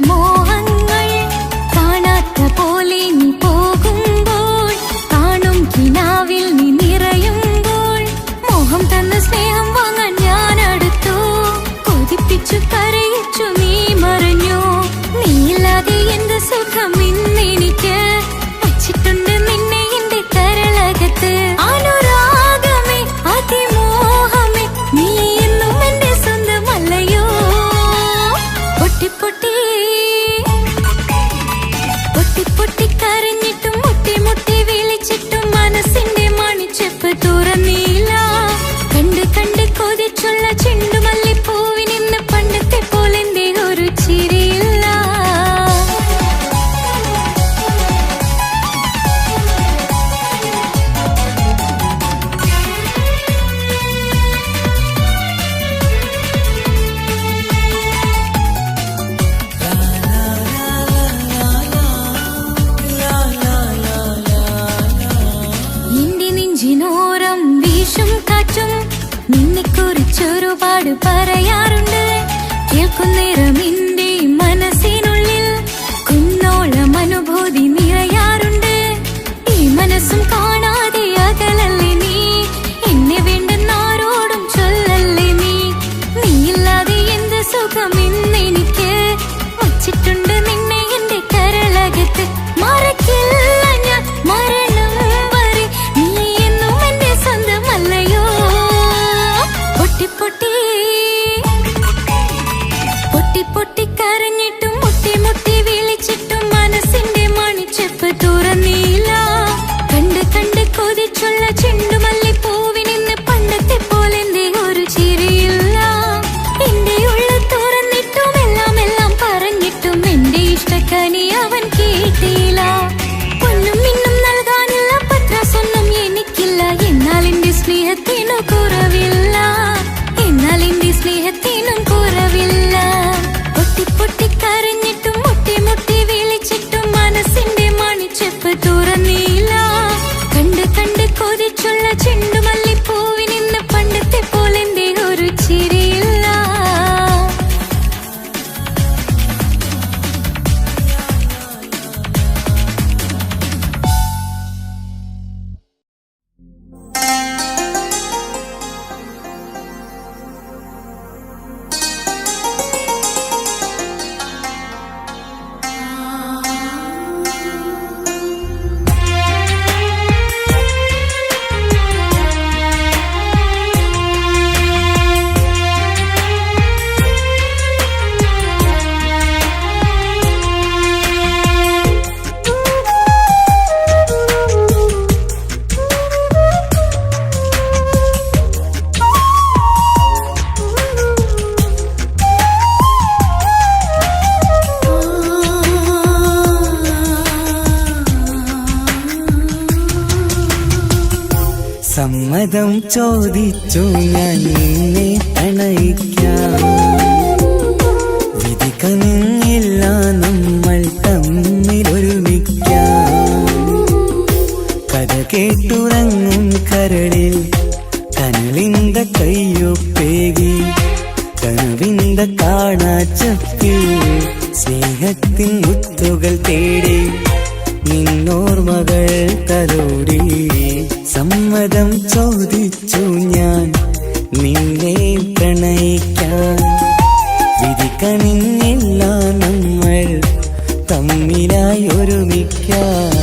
മോഹങ്ങൾ കാണാത്ത പോലെ നീ പോകുമ്പോൾ, കാണും കിനാവിൽ നീ നിറയുമ്പോൾ, മോഹം തന്ന സ്നേഹം വാങ്ങാൻ ഞാൻ അടുത്തു, കൊതിപ്പിച്ചു കരയിച്ചു നീ മറഞ്ഞു. നീയില്ലാതെ എന്ത് സുഖം ഇന്നെനിക്ക്, വച്ചിട്ടുണ്ട് നിന്നെ എന്റെ കരളകത്ത്. അനുരാഗമേ അതിമോഹമേ നീ എന്നും എന്റെ സ്വന്തമല്ലയോ. പൊട്ടി പൊട്ടി പൊട്ടി പൊട്ടി കരഞ്ഞിട്ടും മുട്ടി മുട്ടി വിളിച്ചിട്ടും മനസ്സിന്റെ മണിച്ചെപ്പ് തുറന്നില്ല. കണ്ട് കണ്ട് കൊതിച്ചുള്ള ചെണ്ടുമല്ലിപ്പൂവിനിന്ന് പണ്ടത്തെ പോലെന്തേ ഒരു ചിരിയില്ല. എന്റെ നെഞ്ചിനോരം വീശും കാറ്റും നിന്നെക്കുറിച്ചൊരുപാട് പറയാറുണ്ട്. കേൾക്കുന്നേരം എന്റെ മനസ്സിനുള്ളിൽ കുന്നോളം അനുഭൂതി നിറയാറുണ്ട്. ഈ മനസ്സും കാണാതെ അകലല്ലേ നീ, എന്നെ വേണ്ടെന്നാരോടും ചൊല്ലല്ലേ നീ. നീയില്ലാതെ എന്ത് സുഖം ഇന്നെനിക്ക്, വച്ചിട്ടുണ്ട് നിന്നെ എന്റെ കരളകത്ത്. മറക്കില്ല ഞാൻ മരണം വരെ നീ എന്നും എന്റെ സ്വന്തമല്ലയോ. പൊട്ടി പൊട്ടി പൊട്ടി പൊട്ടി കരഞ്ഞിട്ടും മുട്ടി മുട്ടി വിളിച്ചിട്ടും മനസ്സിന്റെ മണിച്ചെപ്പ് തുറന്നില്ല. കണ്ട് കണ്ട് കൊതിച്ചുള്ള ചെണ്ടുമല്ലിപ്പൂവിനിന്ന് പണ്ടത്തെ പോലെന്തേ ഒരു ചിരിയില്ല. എന്റെ ഉള്ളിൽ തുറന്നിട്ടും എല്ലാം എല്ലാം പറഞ്ഞിട്ടും എന്റെ ഇഷ്ടക്കനി അവൻ കേട്ടില്ല. പൊന്നും മിന്നും നൽകാനുള്ള പത്രാസൊന്നും എനിക്കില്ല. എന്നാൽ എന്റെ സ്നേഹത്തിനു കുറവില്ല, എന്നാൽ എന്റെ സ്നേഹത്തിനും കുറവില്ല. പൊട്ടി പൊട്ടി കരഞ്ഞിട്ടും മുട്ടി മുട്ടി വിളിച്ചിട്ടും മനസ്സിന്റെ മണിച്ചെപ്പ് തുറന്നില്ല. കണ്ട് കണ്ട് കൊതിച്ചുള്ള ചെണ്ടുമല്ലിപ്പൂവിനിന്ന് പണ്ടത്തെ പോലെന്തേ ഒരു ചിരിയില്ല. സമ്മതം ചോദിച്ചു ഞാൻ നിന്നെ പ്രണയിക്കാം, വിധി കനിഞ്ഞില്ല നമ്മൾ തമ്മിലൊരുമിക്കാം. കഥ കേട്ടുറങ്ങും കരളിൽ കനലിന്ത കയ്യൊപ്പേകി, കനവിന്ത കാണാച്ചപ്പിൽ സ്നേഹത്തിൻ മുത്തുകൾ തേടി നിന്നോർമകൾ തലോടി. സമ്മതം ചോദിച്ചു ഞാൻ നിന്നെ പ്രണയിക്കാൻ, വിധി കനിഞ്ഞില്ല നമ്മൾ തമ്മിലായി ഒരുമിക്കാം.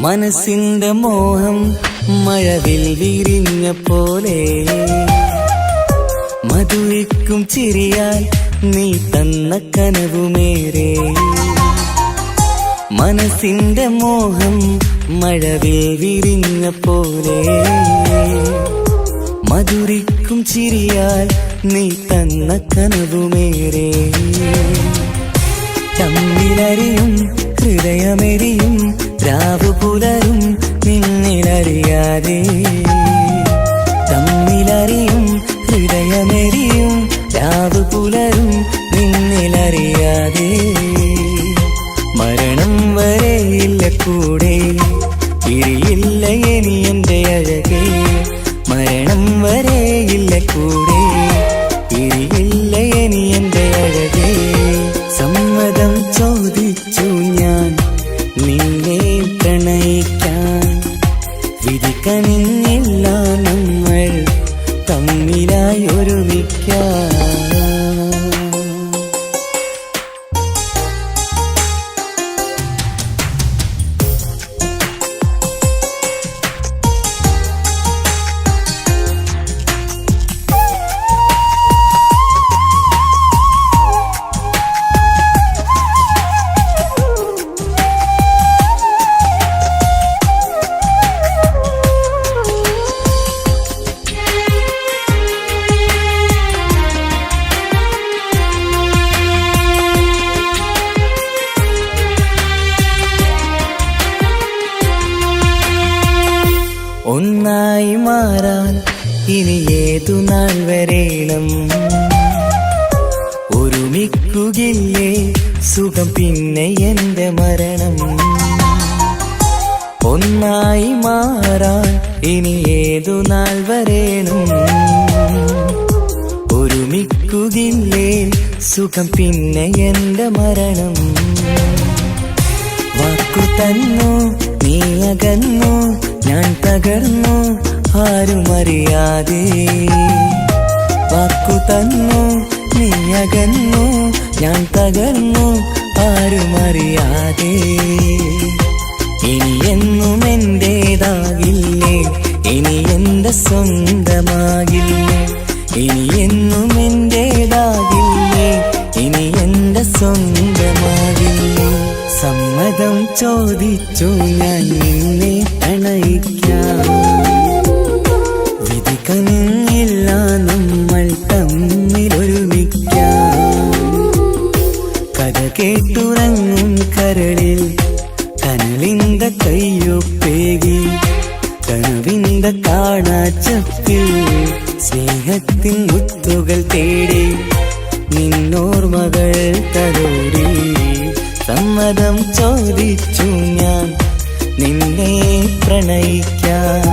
മനസ്സിന്റെ മോഹം മഴവിൽ വിരിഞ്ഞ പോലെ, മധുരിക്കും ചിരിയാൽ നീ തന്ന കനവുമേറെ. മനസ്സിന്റെ മോഹം മഴവിൽ വിരിഞ്ഞ പോലെ മധുരിക്കും ചിരിയാൽ നീ തന്ന കനവുമേറെ തമ്മിലറിയും ഹൃദയമെരിയും രാവു പുലരും നിന്നിലറിയാതെ തമ്മിലറിയും ഹൃദയമെരിയും രാവു പുലരും നിന്നിലറിയാതെ മരണം വരെയില്ല കൂടെ പിരിയില്ല ഇനി എന്റെ അഴകേ മരണം വരെയില്ല കൂടെ പിരിയില്ല ഇനി എന്റെ അഴകേ സമ്മതം ചോദിച്ചു ഞാൻ നിന്നെ പ്രണയിക്കാൻ വിധി കനിഞ്ഞില്ല നമ്മൾ തമ്മിലായി ഒരുമിക്കാൻ ഒന്നായി മാറാൻ ഇനി ഏതു നാൾ വരേണം ഒരുമിക്കുകയില്ലേ സുഖം പിന്നെ എന്റെ മരണം ഒന്നായി മാറാൻ ഇനി ഏതു നാൾ വരേണം ഒരുമിക്കുകയില്ലേ സുഖം പിന്നെ എന്റെ മരണം വാക്കു തന്നു നീ അകന്നു ഞാൻ തകർന്നു ആരുമറിയാതെ വാക്കു തന്നു നീ അകന്നു ഞാൻ തകർന്നു ആരുമറിയാതെ ഇനി എന്നും എന്റേതാകില്ലേ ഇനി എന്റെ സ്വന്തമാകില്ലേ ഇനി എന്നും എന്റേതാകില്ലേ ഇനി എന്റെ സ്വന്തമാകില്ലേ സമ്മതം ചോദിച്ചു ഞാൻ നിന്നെ പ്രണയിക്കാം വിധി കനിഞ്ഞില്ല നമ്മൾ തമ്മിലൊരുമിക്കാം കഥ കേട്ടുറങ്ങും കരളിൽ കനലിന്ത കയ്യൊപ്പേകി കനവിന്ത കാണാച്ചപ്പിൽ സ്നേഹത്തിൻ മുത്തുകൾ തേടി നിന്നോർമകൾ തലോടി സമ്മതം ചോദിച്ചു ഞാൻ നിന്നെ പ്രണയിക്കാൻ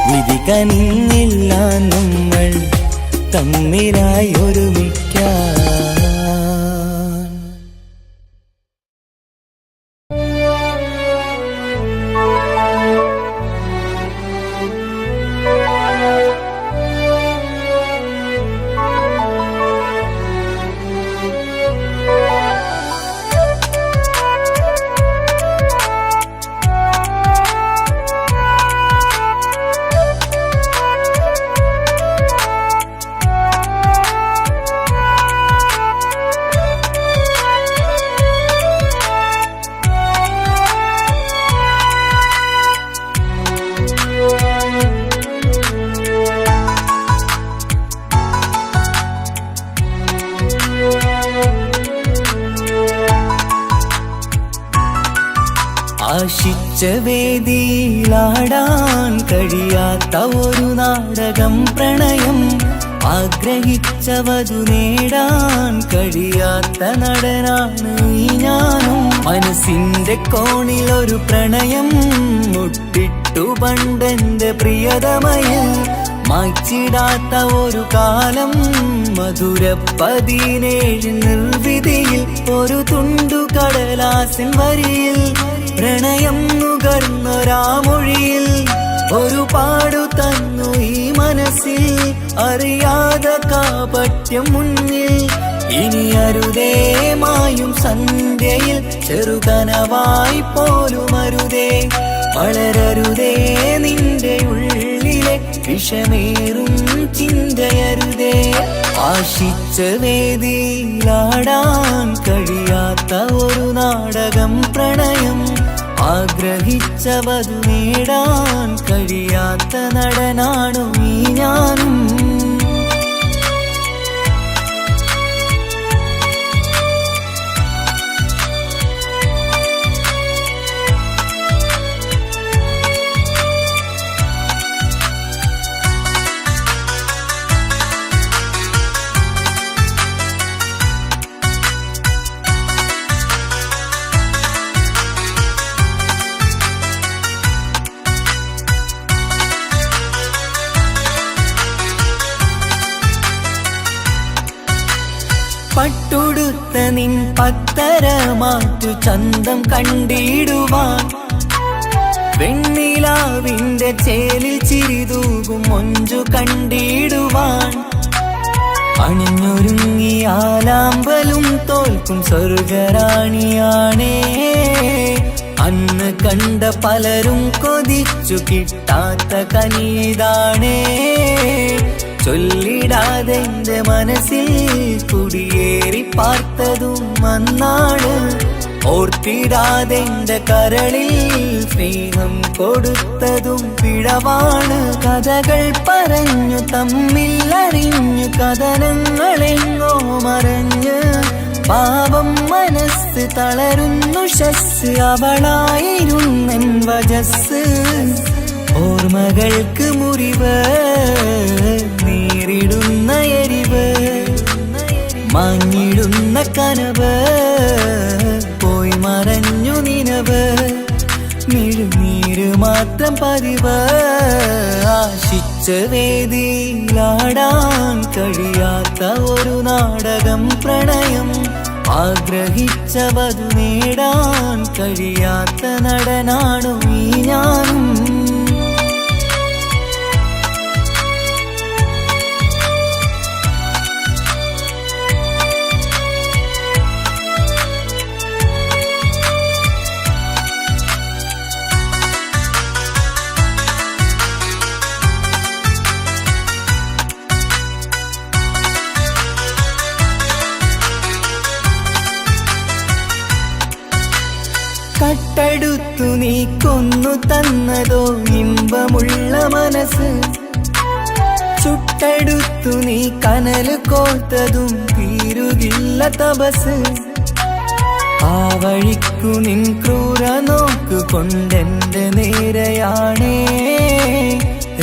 വിധി കനിഞ്ഞില്ല നമ്മൾ തമ്മിലായി ഒരുമിക്കാൻ ആശിച്ച വേദിയിലാടാൻ കഴിയാത്ത ഒരു നാടകം പ്രണയം ആഗ്രഹിച്ചവതു നേടാൻ കഴിയാത്ത നടനാണ് ഈ ഞാനും മനസ്സിന്റെ കോണിലൊരു പ്രണയം മുട്ടിട്ടു പണ്ടെന്റെ പ്രിയതമയിൽ മായ്ച്ചിടാത്ത ഒരു കാലം മധുര 17 നിർവിധിയിൽ ഒരു തുണ്ടു കടലാസിൻ വരിയിൽ പ്രണയം നുകർന്നൊരാമൊഴിയിൽ ഒരു പാടു തന്നു ഈ മനസ്സിൽ അറിയാതെ കാപട്യം മുന്നിൽ ഇനി അരുതേ മായും സന്ധ്യയിൽ ചെറുകനവായി പോലും അരുതേ വളരരുതേ നിന്റെ ഉള്ളിലെ വിഷമേറും ചിന്തയരുതേ. ആശിച്ച വേദിയിലാടാൻ കഴിയാത്ത ഒരു നാടകം പ്രണയം, ആഗ്രഹിച്ച വധു നേടാൻ കഴിയാത്ത നടനാണു ഈ ഞാനും. പട്ടുടുത്ത നിൻ പത്തര മാറ്റു ചന്തം കണ്ടിടുവാൻ, വെണ്ണിലാവിന്റെ ചേലിൽ ചിരിതൂകും മൊഞ്ചു കണ്ടിടുവാൻ, അണിഞ്ഞൊരുങ്ങിയാലാമ്പലും തോൽക്കും സ്വർഗറാണിയാണേ. അന്ന് കണ്ട പലരും കൊതിച്ചു കിട്ടാത്ത കനിതാണേ. ചൊല്ലിടാതെ എന്റെ മനസ്സിൽ കുടിയേറി പാർത്തതും അന്നാണ്, ഓർത്തിടാതെ എന്റെ കരളിൽ സ്നേഹം കൊടുത്തതും പിഴവാണ്. കഥകൾ പറഞ്ഞു തമ്മിൽ അറിഞ്ഞു കഥനങ്ങളെങ്ങോ മറഞ്ഞ്, പാപം മനസ്സ് തളരുന്നു ശസ്, അവളായിരുന്നെൻ വജസ്. ഓർമ്മകൾക്ക് മുറിവ്, നേരിടുന്ന എരിവ്, മാഞ്ഞിടുന്ന കനവ്, പോയി മറഞ്ഞു നിനവ്, മിഴുനീര് മാത്രം പതിവ്. ആശിച്ച വേദിയിലാടാൻ കഴിയാത്ത ഒരു നാടകം പ്രണയം, ആഗ്രഹിച്ച വധു നേടാൻ കഴിയാത്ത നടനാണു ഈ ഞാനും. കട്ടെടുത്തു നീ കൊന്നു തന്നതോ ഇമ്പമുള്ള മനസ്സ്, ചുട്ടെടുത്തു നീ കനല് കോർത്തതും തീരുകില്ല തപസ്. ആ വഴിക്കു നിൻ ക്രൂര നോക്കു കൊണ്ടെന്റെ നേരെയാണേ.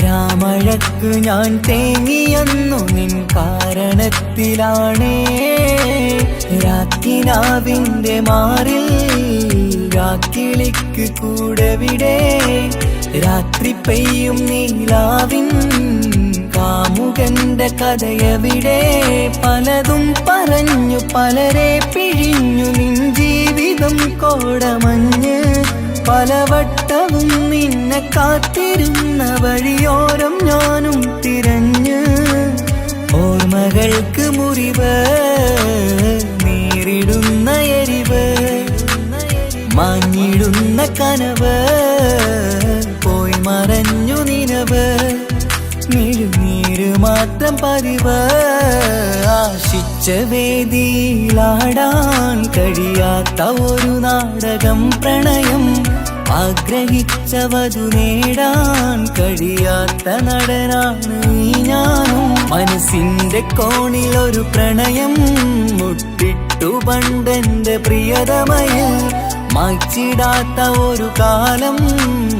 രാമഴക്കു ഞാൻ തേങ്ങിയെന്നു നിൻ കാരണത്തിലാണേ. രാക്കിനാവിന്റെ മാറിൽ രാക്കിളിക്ക് കൂടെവിടെ, രാത്രി പെയ്യും നീലാവിൻ കാമുകന്റെ കഥയവിടെ. പലതും പറഞ്ഞു പലരെ പിഴിഞ്ഞു നിൻ ജീവിതം കോടമഞ്ഞ്, പലവട്ടവും നിന്നെ കാത്തിരുന്ന വഴിയോരം ഞാനും തിരഞ്ഞ്. ഓർമ്മകൾക്ക് മുറിവ്, നേരിടുന്ന എരിവ്, മാഞ്ഞിടുന്ന കനവ്, പോയി മറഞ്ഞു നിനവ്, മിഴുനീര് മാത്രം പതിവ്. ആശിച്ച വേദിയിലാടാൻ കഴിയാത്ത ഒരു നാടകം പ്രണയം, ആഗ്രഹിച്ച വധു നേടാൻ കഴിയാത്ത നടനാണ് ഈ ഞാനും. മനസ്സിന്റെ കോണിൽ ഒരു പ്രണയം മുട്ടിട്ടു പണ്ടെന്റെ പ്രിയതമയിൽ, മായ്ച്ചിടാത്ത ഒരു കാലം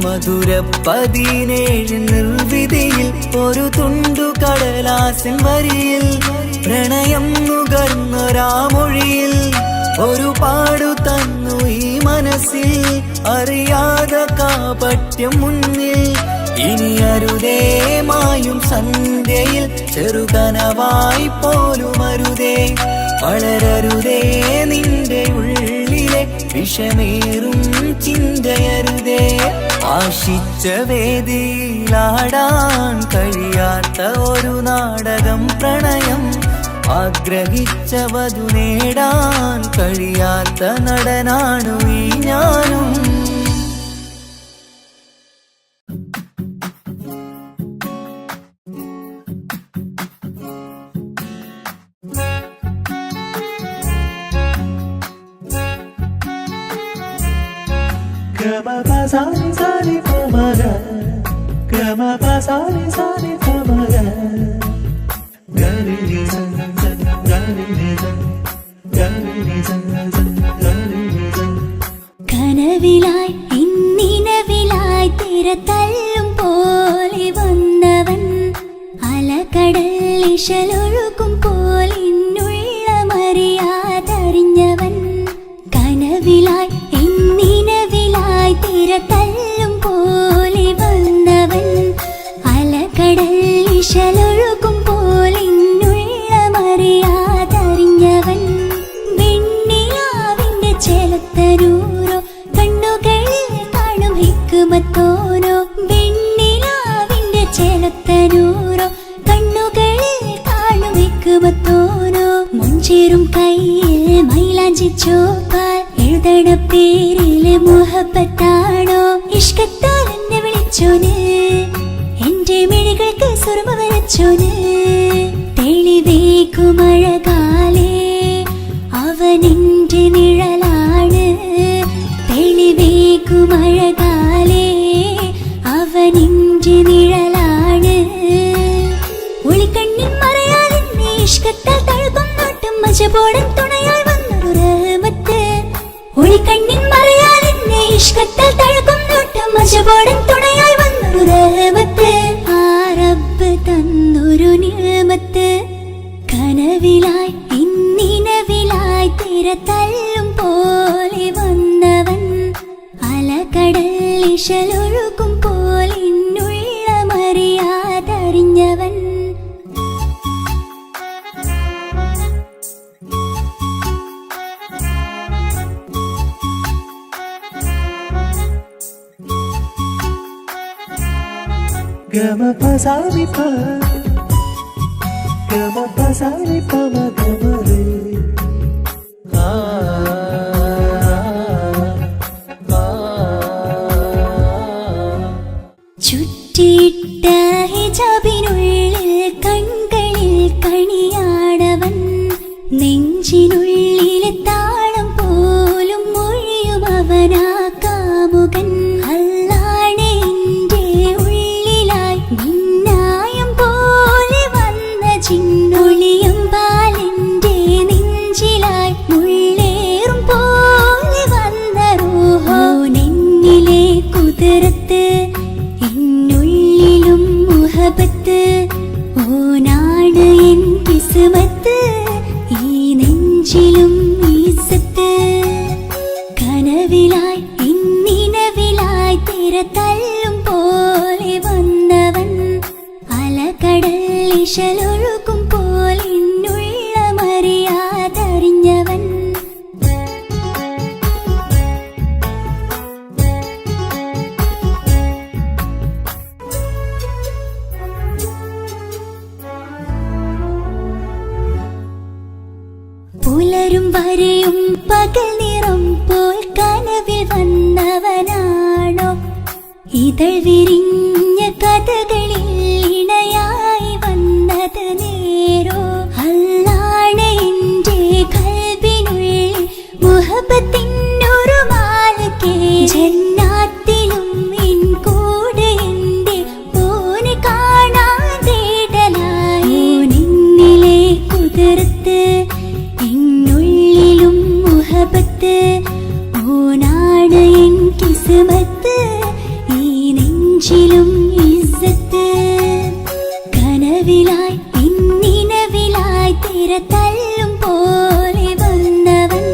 മധുര 17 നിർവിധിയിൽ. ഒരു തുണ്ടു കടലാസിൻ വരിയിൽ പ്രണയം നുകർന്നൊരാമൊഴിയിൽ, ഒരു പാടു തന്നു ഈ മനസ്സിൽ അറിയാതെ കാപട്യം മുന്നിൽ. ഇനി അരുതേ മായും സന്ധ്യയിൽ ചെറുകനവായി പോലും അരുതേ, വളരരുതേ നിന്റെ ഉള്ളിലെ വിഷമേറും ചിന്തയരുതേ. ആശിച്ച വേദിയിലാടാൻ കഴിയാത്ത ഒരു നാടകം പ്രണയം, ആഗ്രഹിച്ച വധു നേടാൻ കഴിയാത്ത നടനാണു ഈ ഞാനും. അലകടൽ ഇശലൊഴുകും പോലിന്നുള്ളമറിയാതറിഞ്ഞവൻ കനവിലായി എന്നിനവിലായി തിരതല്ലും പോലെ വന്നവൻ അലകടൽ ഇശലൊഴുകും പോലിന്നുള്ളമറിയാതറിഞ്ഞവൻ വെണ്ണിലാവിന്റെ ചെലത്തരൂരോ കണ്ണുകളിൽ കാണും ഹിക്മത്തോനോ വെണ്ണിലാവിന്റെ ചെലത്തരൂരോ കണ്ണുകളിൽ കാണും ഹിക്മത്തോനോ മുഞ്ചേറും കയ്യിൽ മൈലാഞ്ചി ചോപ്പാൽ എഴുതണ പേരില് മുഹബത്താണോ ഇഷ്കത്താൽ എന്നെ വിളിച്ചോന് എന്റെ മിഴികൾക്ക് സുറുമ വരച്ചോന് തെളിവേക്കുമഴകാലേ അവനെന്റെ നിഴലാണ് തെളിവേക്കുമഴകാലേ അവനെന്റെ നിഴലാണ് ഒളിക്കണ്ണിൻ മറയാലെന്നെ ഇഷ്കത്താൽ തഴുകും നോട്ടും മജബോടൻ തുണയായി വന്നൊരു റഹ്മത്ത് ഒളിക്കണ്ണിൻ മറയാലെന്നെ ഇഷ്കത്താൽ തഴുകും നോട്ടും മജബോടൻ തുണയായി വന്നൊരു റഹ്മത്ത് ആ റബ്ബ് തന്നൊരു നിഅമത്ത് കനവിലായി ഇന്നിനവിലായി തിരതല്ലും പോലെ വന്നവൻ അലകടൽ ഇശലൊഴുകും പോലിന്നുള്ളമറിയാതറിഞ്ഞവൻ ഗമ പസാരി പ ഗമ പസാരി പ മ ഗമ രെ ആ ചുറ്റിയിട്ട ഹിജാബിനുള്ളിൽ കൺകളിൽ കണിയാടവൻ നെഞ്ചിനുള്ളിലെ താളം പോലും മൊഴിയും അവനാ കാമുകൻ അല്ലാണെ എന്റെ ഉള്ളിലായി മിന്നായം പോലെ വന്ന ചിന്നൊളിയും പാലെന്റെ നെഞ്ചിലായി മുള്ളേറും പോലെ വന്ന റൂഹോ നെന്നിലെ കുതിരത്ത് എന്നുള്ളിലും മുഹബത്ത് ഓനാണ് എൻ കിസ്മത്ത് ഈ നെഞ്ചിലും ഈസത്ത് കനവിലായി ഇന്നിനവിലായി തിരതല്ലും പോലെ വന്നവൻ അലകടൽ ഇശലൊഴുകും പോലിന്നുള്ളമറിയാതറിഞ്ഞവൻ പുലരും വരെയും പകൽ നിറം പോൽ കനവിൽ വന്നവനാണോ ഇതൾ വിരിഞ്ഞ കഥകളിൽ ഇണയായി വന്നത് നേരോ അല്ലാണെ എന്റെ കൽബിനുള്ളിൽ മുഹബത്തിനൊരു മാലക്കേ ജന്നാത്തിലും എൻ കൂടെ എന്റെ ഓനെ കാണാൻ തേടലായി നിന്നിലെ കുതിർത്ത് എന്നുള്ളിലും മുഹബത്ത് ഓനാണ് എൻ കിസ്മത്ത് ഈ നെഞ്ചിലും ഇസ്സത്ത് കനവിലായി ഇന്നിനവിലായി തിരതല്ലും പോലെ വന്നവൻ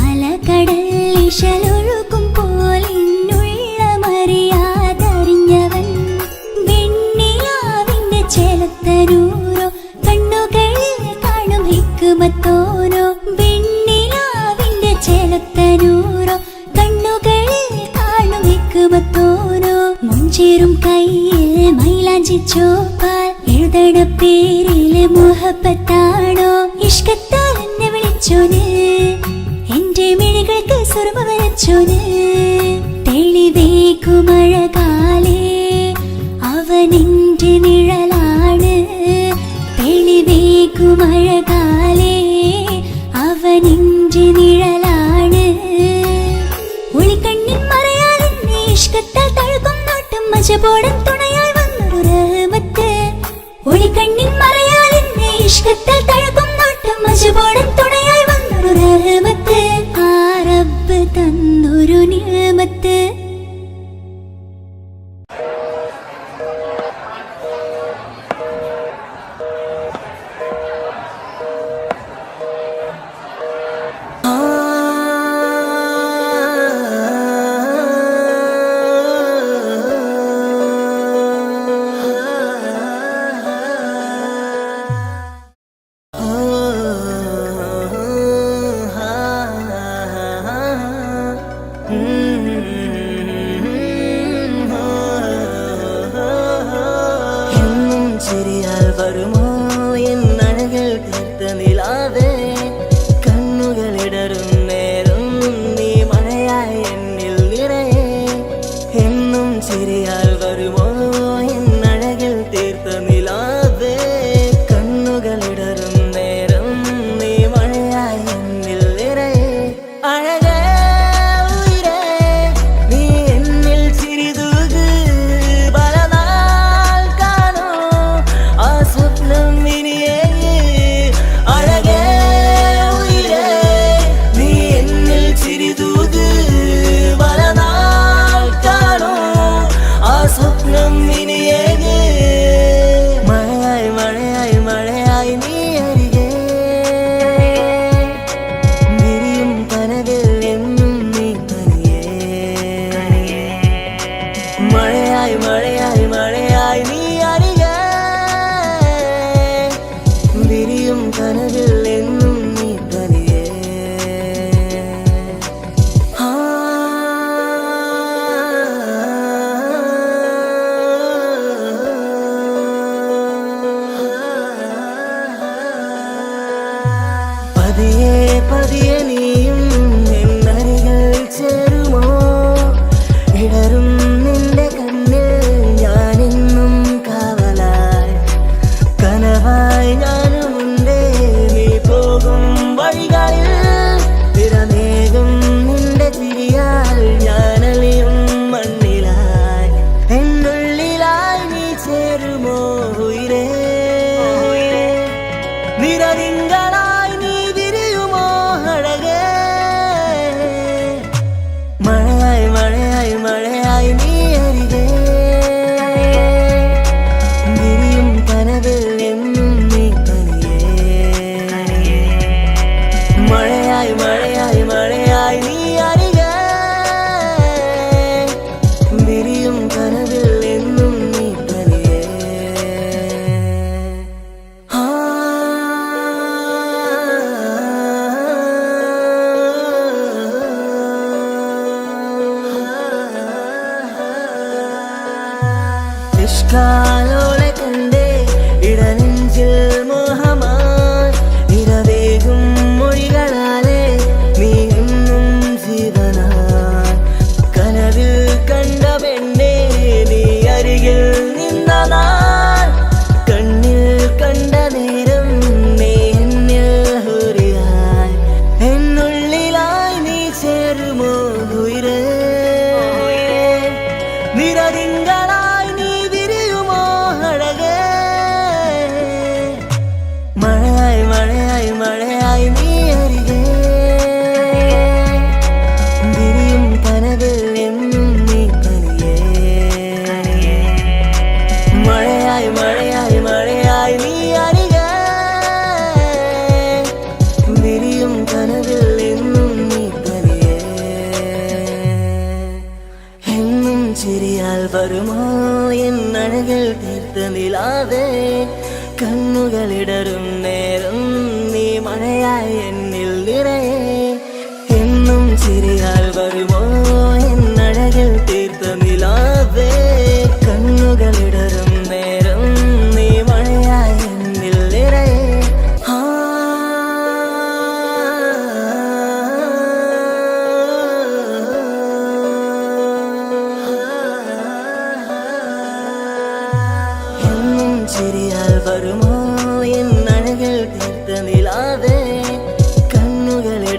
അലകടൽ ഇശലൊഴുകും പോലിന്നുള്ളമറിയാതറിഞ്ഞവൻ വെണ്ണിലാവിന്റെ ചെലത്തരൂരോ കണ്ണുകളിൽ കാണും ഹിക്മത്തോനോ വെണ്ണിലാവിന്റെ ചെലത്തരൂരോ കണ്ണുകളിൽ കാണും ഹിക്മത്തോനോ മുഞ്ചേറും കയ്യിൽ മൈലാഞ്ചി ചോപ്പാൽ എഴുതണ പേരില് മുഹബത്താണോ ഇഷ്കത്താൽ എന്നെ വിളിച്ചോന് എന്റെ മിഴികൾക്ക് സുറുമ വരച്ചോന് തെളിവേക്കുമഴകാലേ അവനെന്റെ നിഴലാണ് തെളിവേക്കുമഴകാലേ അവനെന്റെ നിഴലാണ് ഒളിക്കണ്ണിൻ മറയാലെന്നെ ഇഷ്കത്താൽ തഴുകും നോട്ടും മജബോടൻ തുണയായി വന്നൊരു റഹ്മത്ത് ഒളിക്കണ്ണിൻ മറയാലെന്നെ ഇഷ്കത്താൽ തഴുകും നോട്ടും മജബോടൻ തുണയായി വന്നൊരു റഹ്മത്ത് ആ റബ്ബ് തന്നൊരു നിഅമത്ത് വരുമോ എൻ അഴകിൽ തീർത്ത നിലാവേ കണ്ണുകളിടറും നേരം നീ മഴയായി എന്നിൽ നിറയെ എന്നും ചിരിയാൽ വരുമോ എൻ അഴകിൽ തീർത്ത നിലാവേ കണ്ണുകളിടറും നേരം നീ മഴയായി എന്നിൽ നിറയെ അഴകേ മഴയായി മഴയായി നീ അരികെ വിരിയും കനവിൽ എന്നും നീ തനിയേ പതിയെ പതിയെ നീയും എന്നരികൾ ചേരുമോ ഇടറും നിന്റെ കണ്ണിൽ ഞാനെന്നും കാവലായി കനവായി ഞാനുമുണ്ടേ നീ പോകും വഴികളിൽ തിരനേകും നിന്റെ ചിരിയാൽ ഞാനലിയും മണ്ണിലായി എന്നുള്ളിലായി നീ ചേരുമോ ഉയിരേ നിറതിങ്കളായി നീ വിരിയുമോ അഴകേ മഴയായി മഴയായി മഴയായി നീ അരികെ വിരിയും കനവിൽ എന്നും നീ തനിയേ മഴയായി മഴയായി മഴയായി നീ അരികെ വിരിയും കനവിൽ എന്നും നീ തനിയേ ഇഷ്കാലോളെ കണ്ടേ ഇടനെഞ്ചിൽ മോഹമായി ഇരവേകും മൊഴികളാലെ നീ എന്നും ജീവനായി കനവിൽ കണ്ട പെണ്ണേ നീ അരികിൽ നിന്ന നാൾ കണ്ണിൽ കണ്ട നേരം നീ എന്നിൽ ഹുരിയായി എന്നുള്ളിലായി നീ ചേരുമോ ഉയിരേ നിറതിങ്കളായി നീ വിരിയുമോ അഴകേ മഴയായി മഴയായി മഴയായി നീ അരികെ വിരിയും കനവിൽ എന്നും നീ തനിയേ മഴയായി മഴയായി മഴയായി നീ അരികെ വിരിയും കനവിൽ എന്നും നീ തനിയേ എന്നും ചിരിയാൽ വരുമോ എൻ അഴകിൽ തീർത്ത നിലാവേ കണ്ണുകളിടറും നേരം നീ മഴയായി എന്നിൽ നിറയെ എന്നും ചിരിയാൽ വരുമോ എൻ അഴകിൽ തീർത്ത നിലാവേ കണ്ണുകളിടറും നേരം നീ മഴയായി എന്നിൽ നിറയെ എന്നും ചിരിയാൽ വരുമോ എൻ അഴകിൽ തീർത്ത നിലാവേ കണ്ണുകളിൽ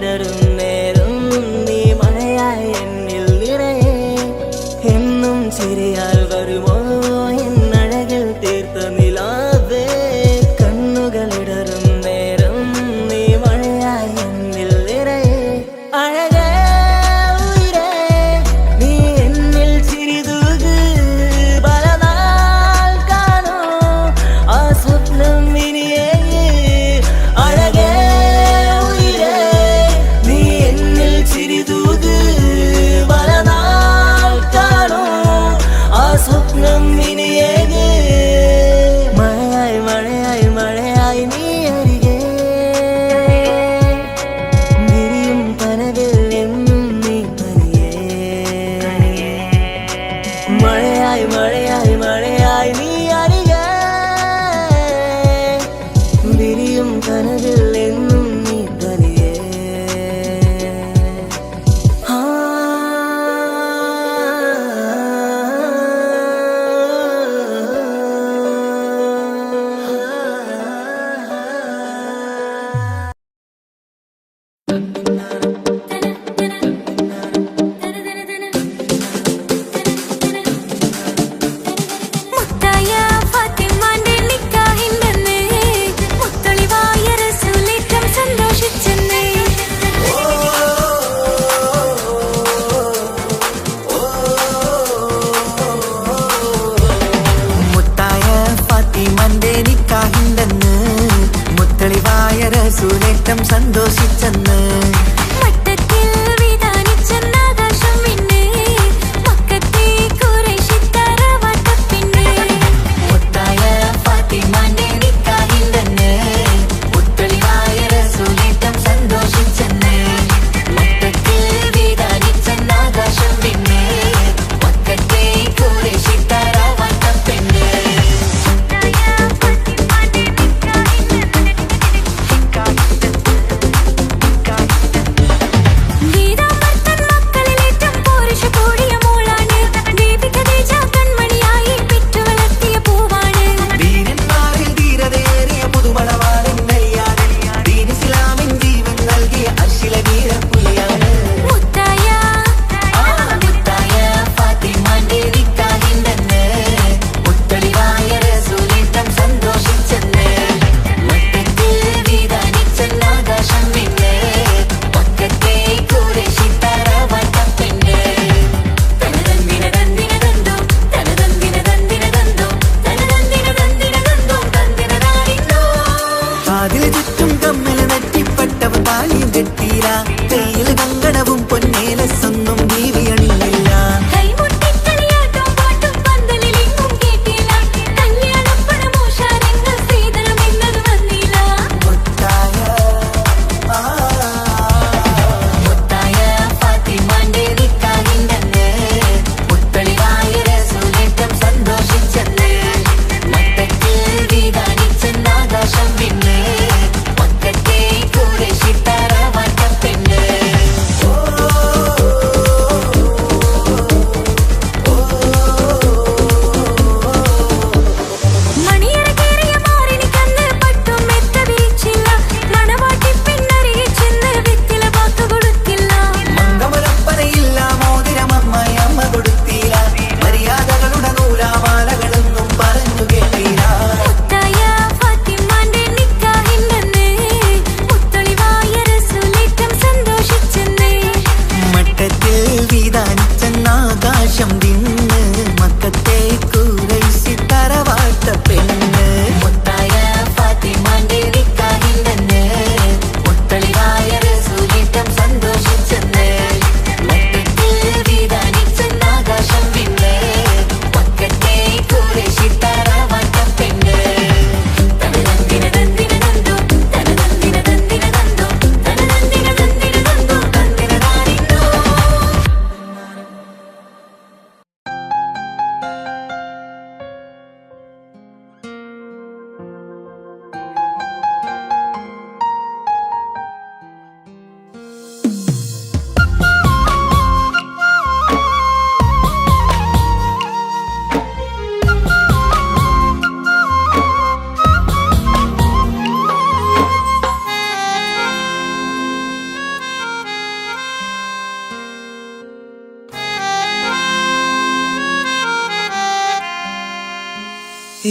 റസൂലേറ്റം സന്തോഷിച്ചെന്ന്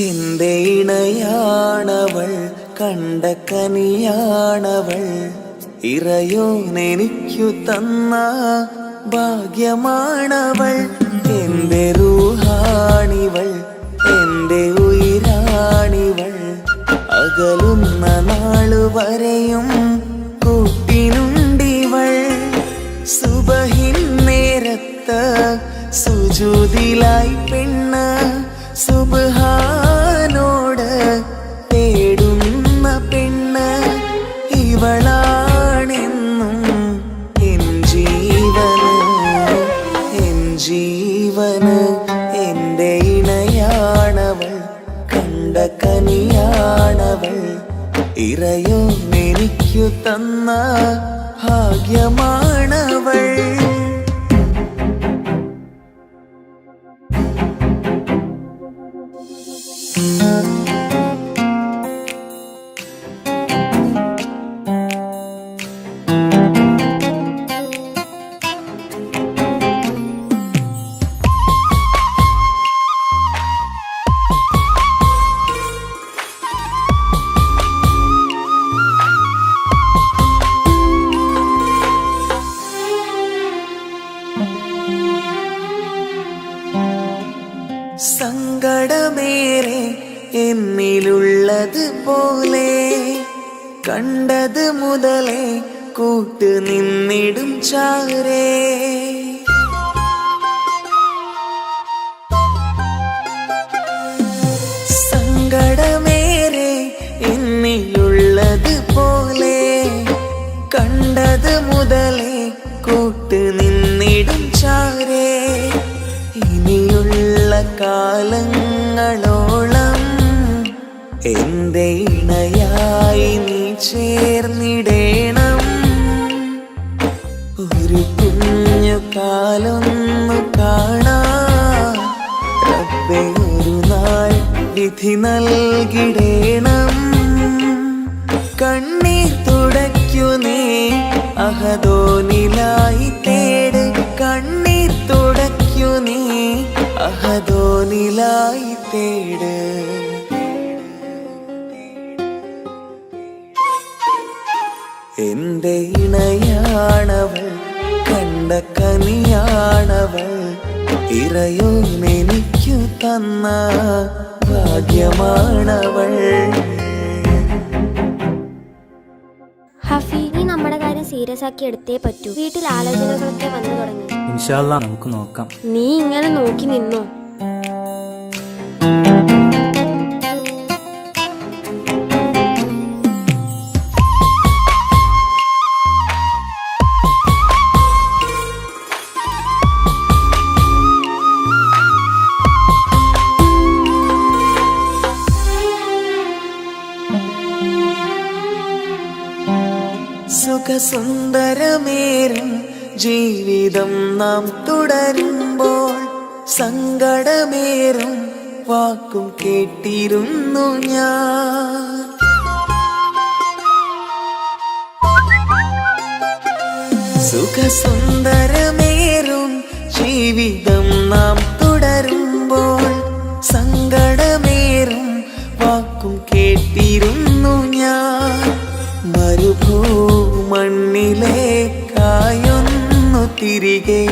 എന്റെ ഇണയാണവൾ, കണ്ട കനിയാണവൾ, ഇറയോനെനിക്കു തന്ന ഭാഗ്യമാണവൾ. എന്റെ റൂഹാണിവൾ, എന്റെ ഉയിരാണിവൾ, അകലുന്ന നാളുവരെയും കൂട്ടിനുണ്ടിവൾ. സുബഹിൻ നേരത്ത് സുജൂദിലായി പെണ്ണ് സുബ്ഹാനോട് തേടുന്ന പെണ്ണ് ഇവളാണെന്നും എൻ ജീവന്, എൻ ജീവന്. എന്റെ ഇണയാണവൾ, കണ്ട കനിയാണവൾ, ഇറയോനെനിക്കു തന്ന ഭാഗ്യമാണവൾ. സങ്കടമേറെ എന്നിലുള്ളത് പോലെ കണ്ടത് മുതലേ കൂട്ട് നിന്നിടും ചാരേ. സങ്കടമേറെ എന്നിലുള്ളത് പോലെ കണ്ടത് മുതലേ കൂട്ട് നിന്നിടും ചാരേ. ഇനിയുള്ള കാലങ്ങളോളം എന്റെ ഇണയായി നീ ചേർന്നിടേണം. ഒരു കുഞ്ഞു കാലൊന്നു കാണാൻ റബ്ബേ ഒരു നാൾ വിധി നൽകിടേണം. കണ്ണീർ തുടയ്ക്കു നീ അഹദോനിലായി തേട്. കണ്ണീർ തുടയ്ക്കു നീ അഹദോനിലായി തേട്. എന്റെ ഇണയാണവൾ, കണ്ട കനിയാണവൾ, ഇറയോനെനിക്കു തന്ന ഭാഗ്യമാണവൾ. ഹഫി, നീ നമ്മുടെ കാര്യം സീരിയസ് ആക്കി എടുത്തേ പറ്റൂ. വീട്ടിൽ ആലോചനകളൊക്കെ വന്നു തുടങ്ങി. ഇൻഷാ അല്ലാ നമുക്ക് നോക്കാം. നീ ഇങ്ങനെ നോക്കി നിന്നോ? സുഖസുന്ദരമേറും ജീവിതം നാം തുടരുമ്പോൾ സങ്കടമേറും വാക്കും കേട്ടിരുന്നു ഞാൻ. സുഖസുന്ദരമേറും ജീവിതം നാം തുടരുമ്പോൾ സങ്കടമേറും വാക്കും കേട്ടിരുന്നു ഞാൻ. മരുഭൂമണ്ണിലേക്കായൊന്നു തിരികെ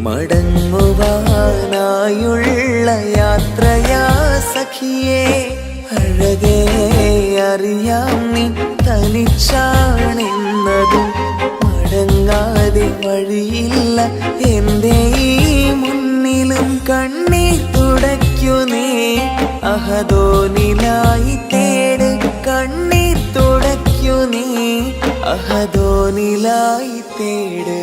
മടങ്ങുവാനായുള്ള യാത്രയാ സഖിയേ. അഴകേ അറിയാം നീ തനിച്ചാണെന്നതും മടങ്ങാതെ വഴിയില്ല എന്റെ ഈ മുന്നിലും. കണ്ണീർ തുടയ്ക്കു നീ അഹദോനിലായി തേട്. കണ്ണീർ തുടയ്ക്കു നീ അഹദോനിലായി തേട്.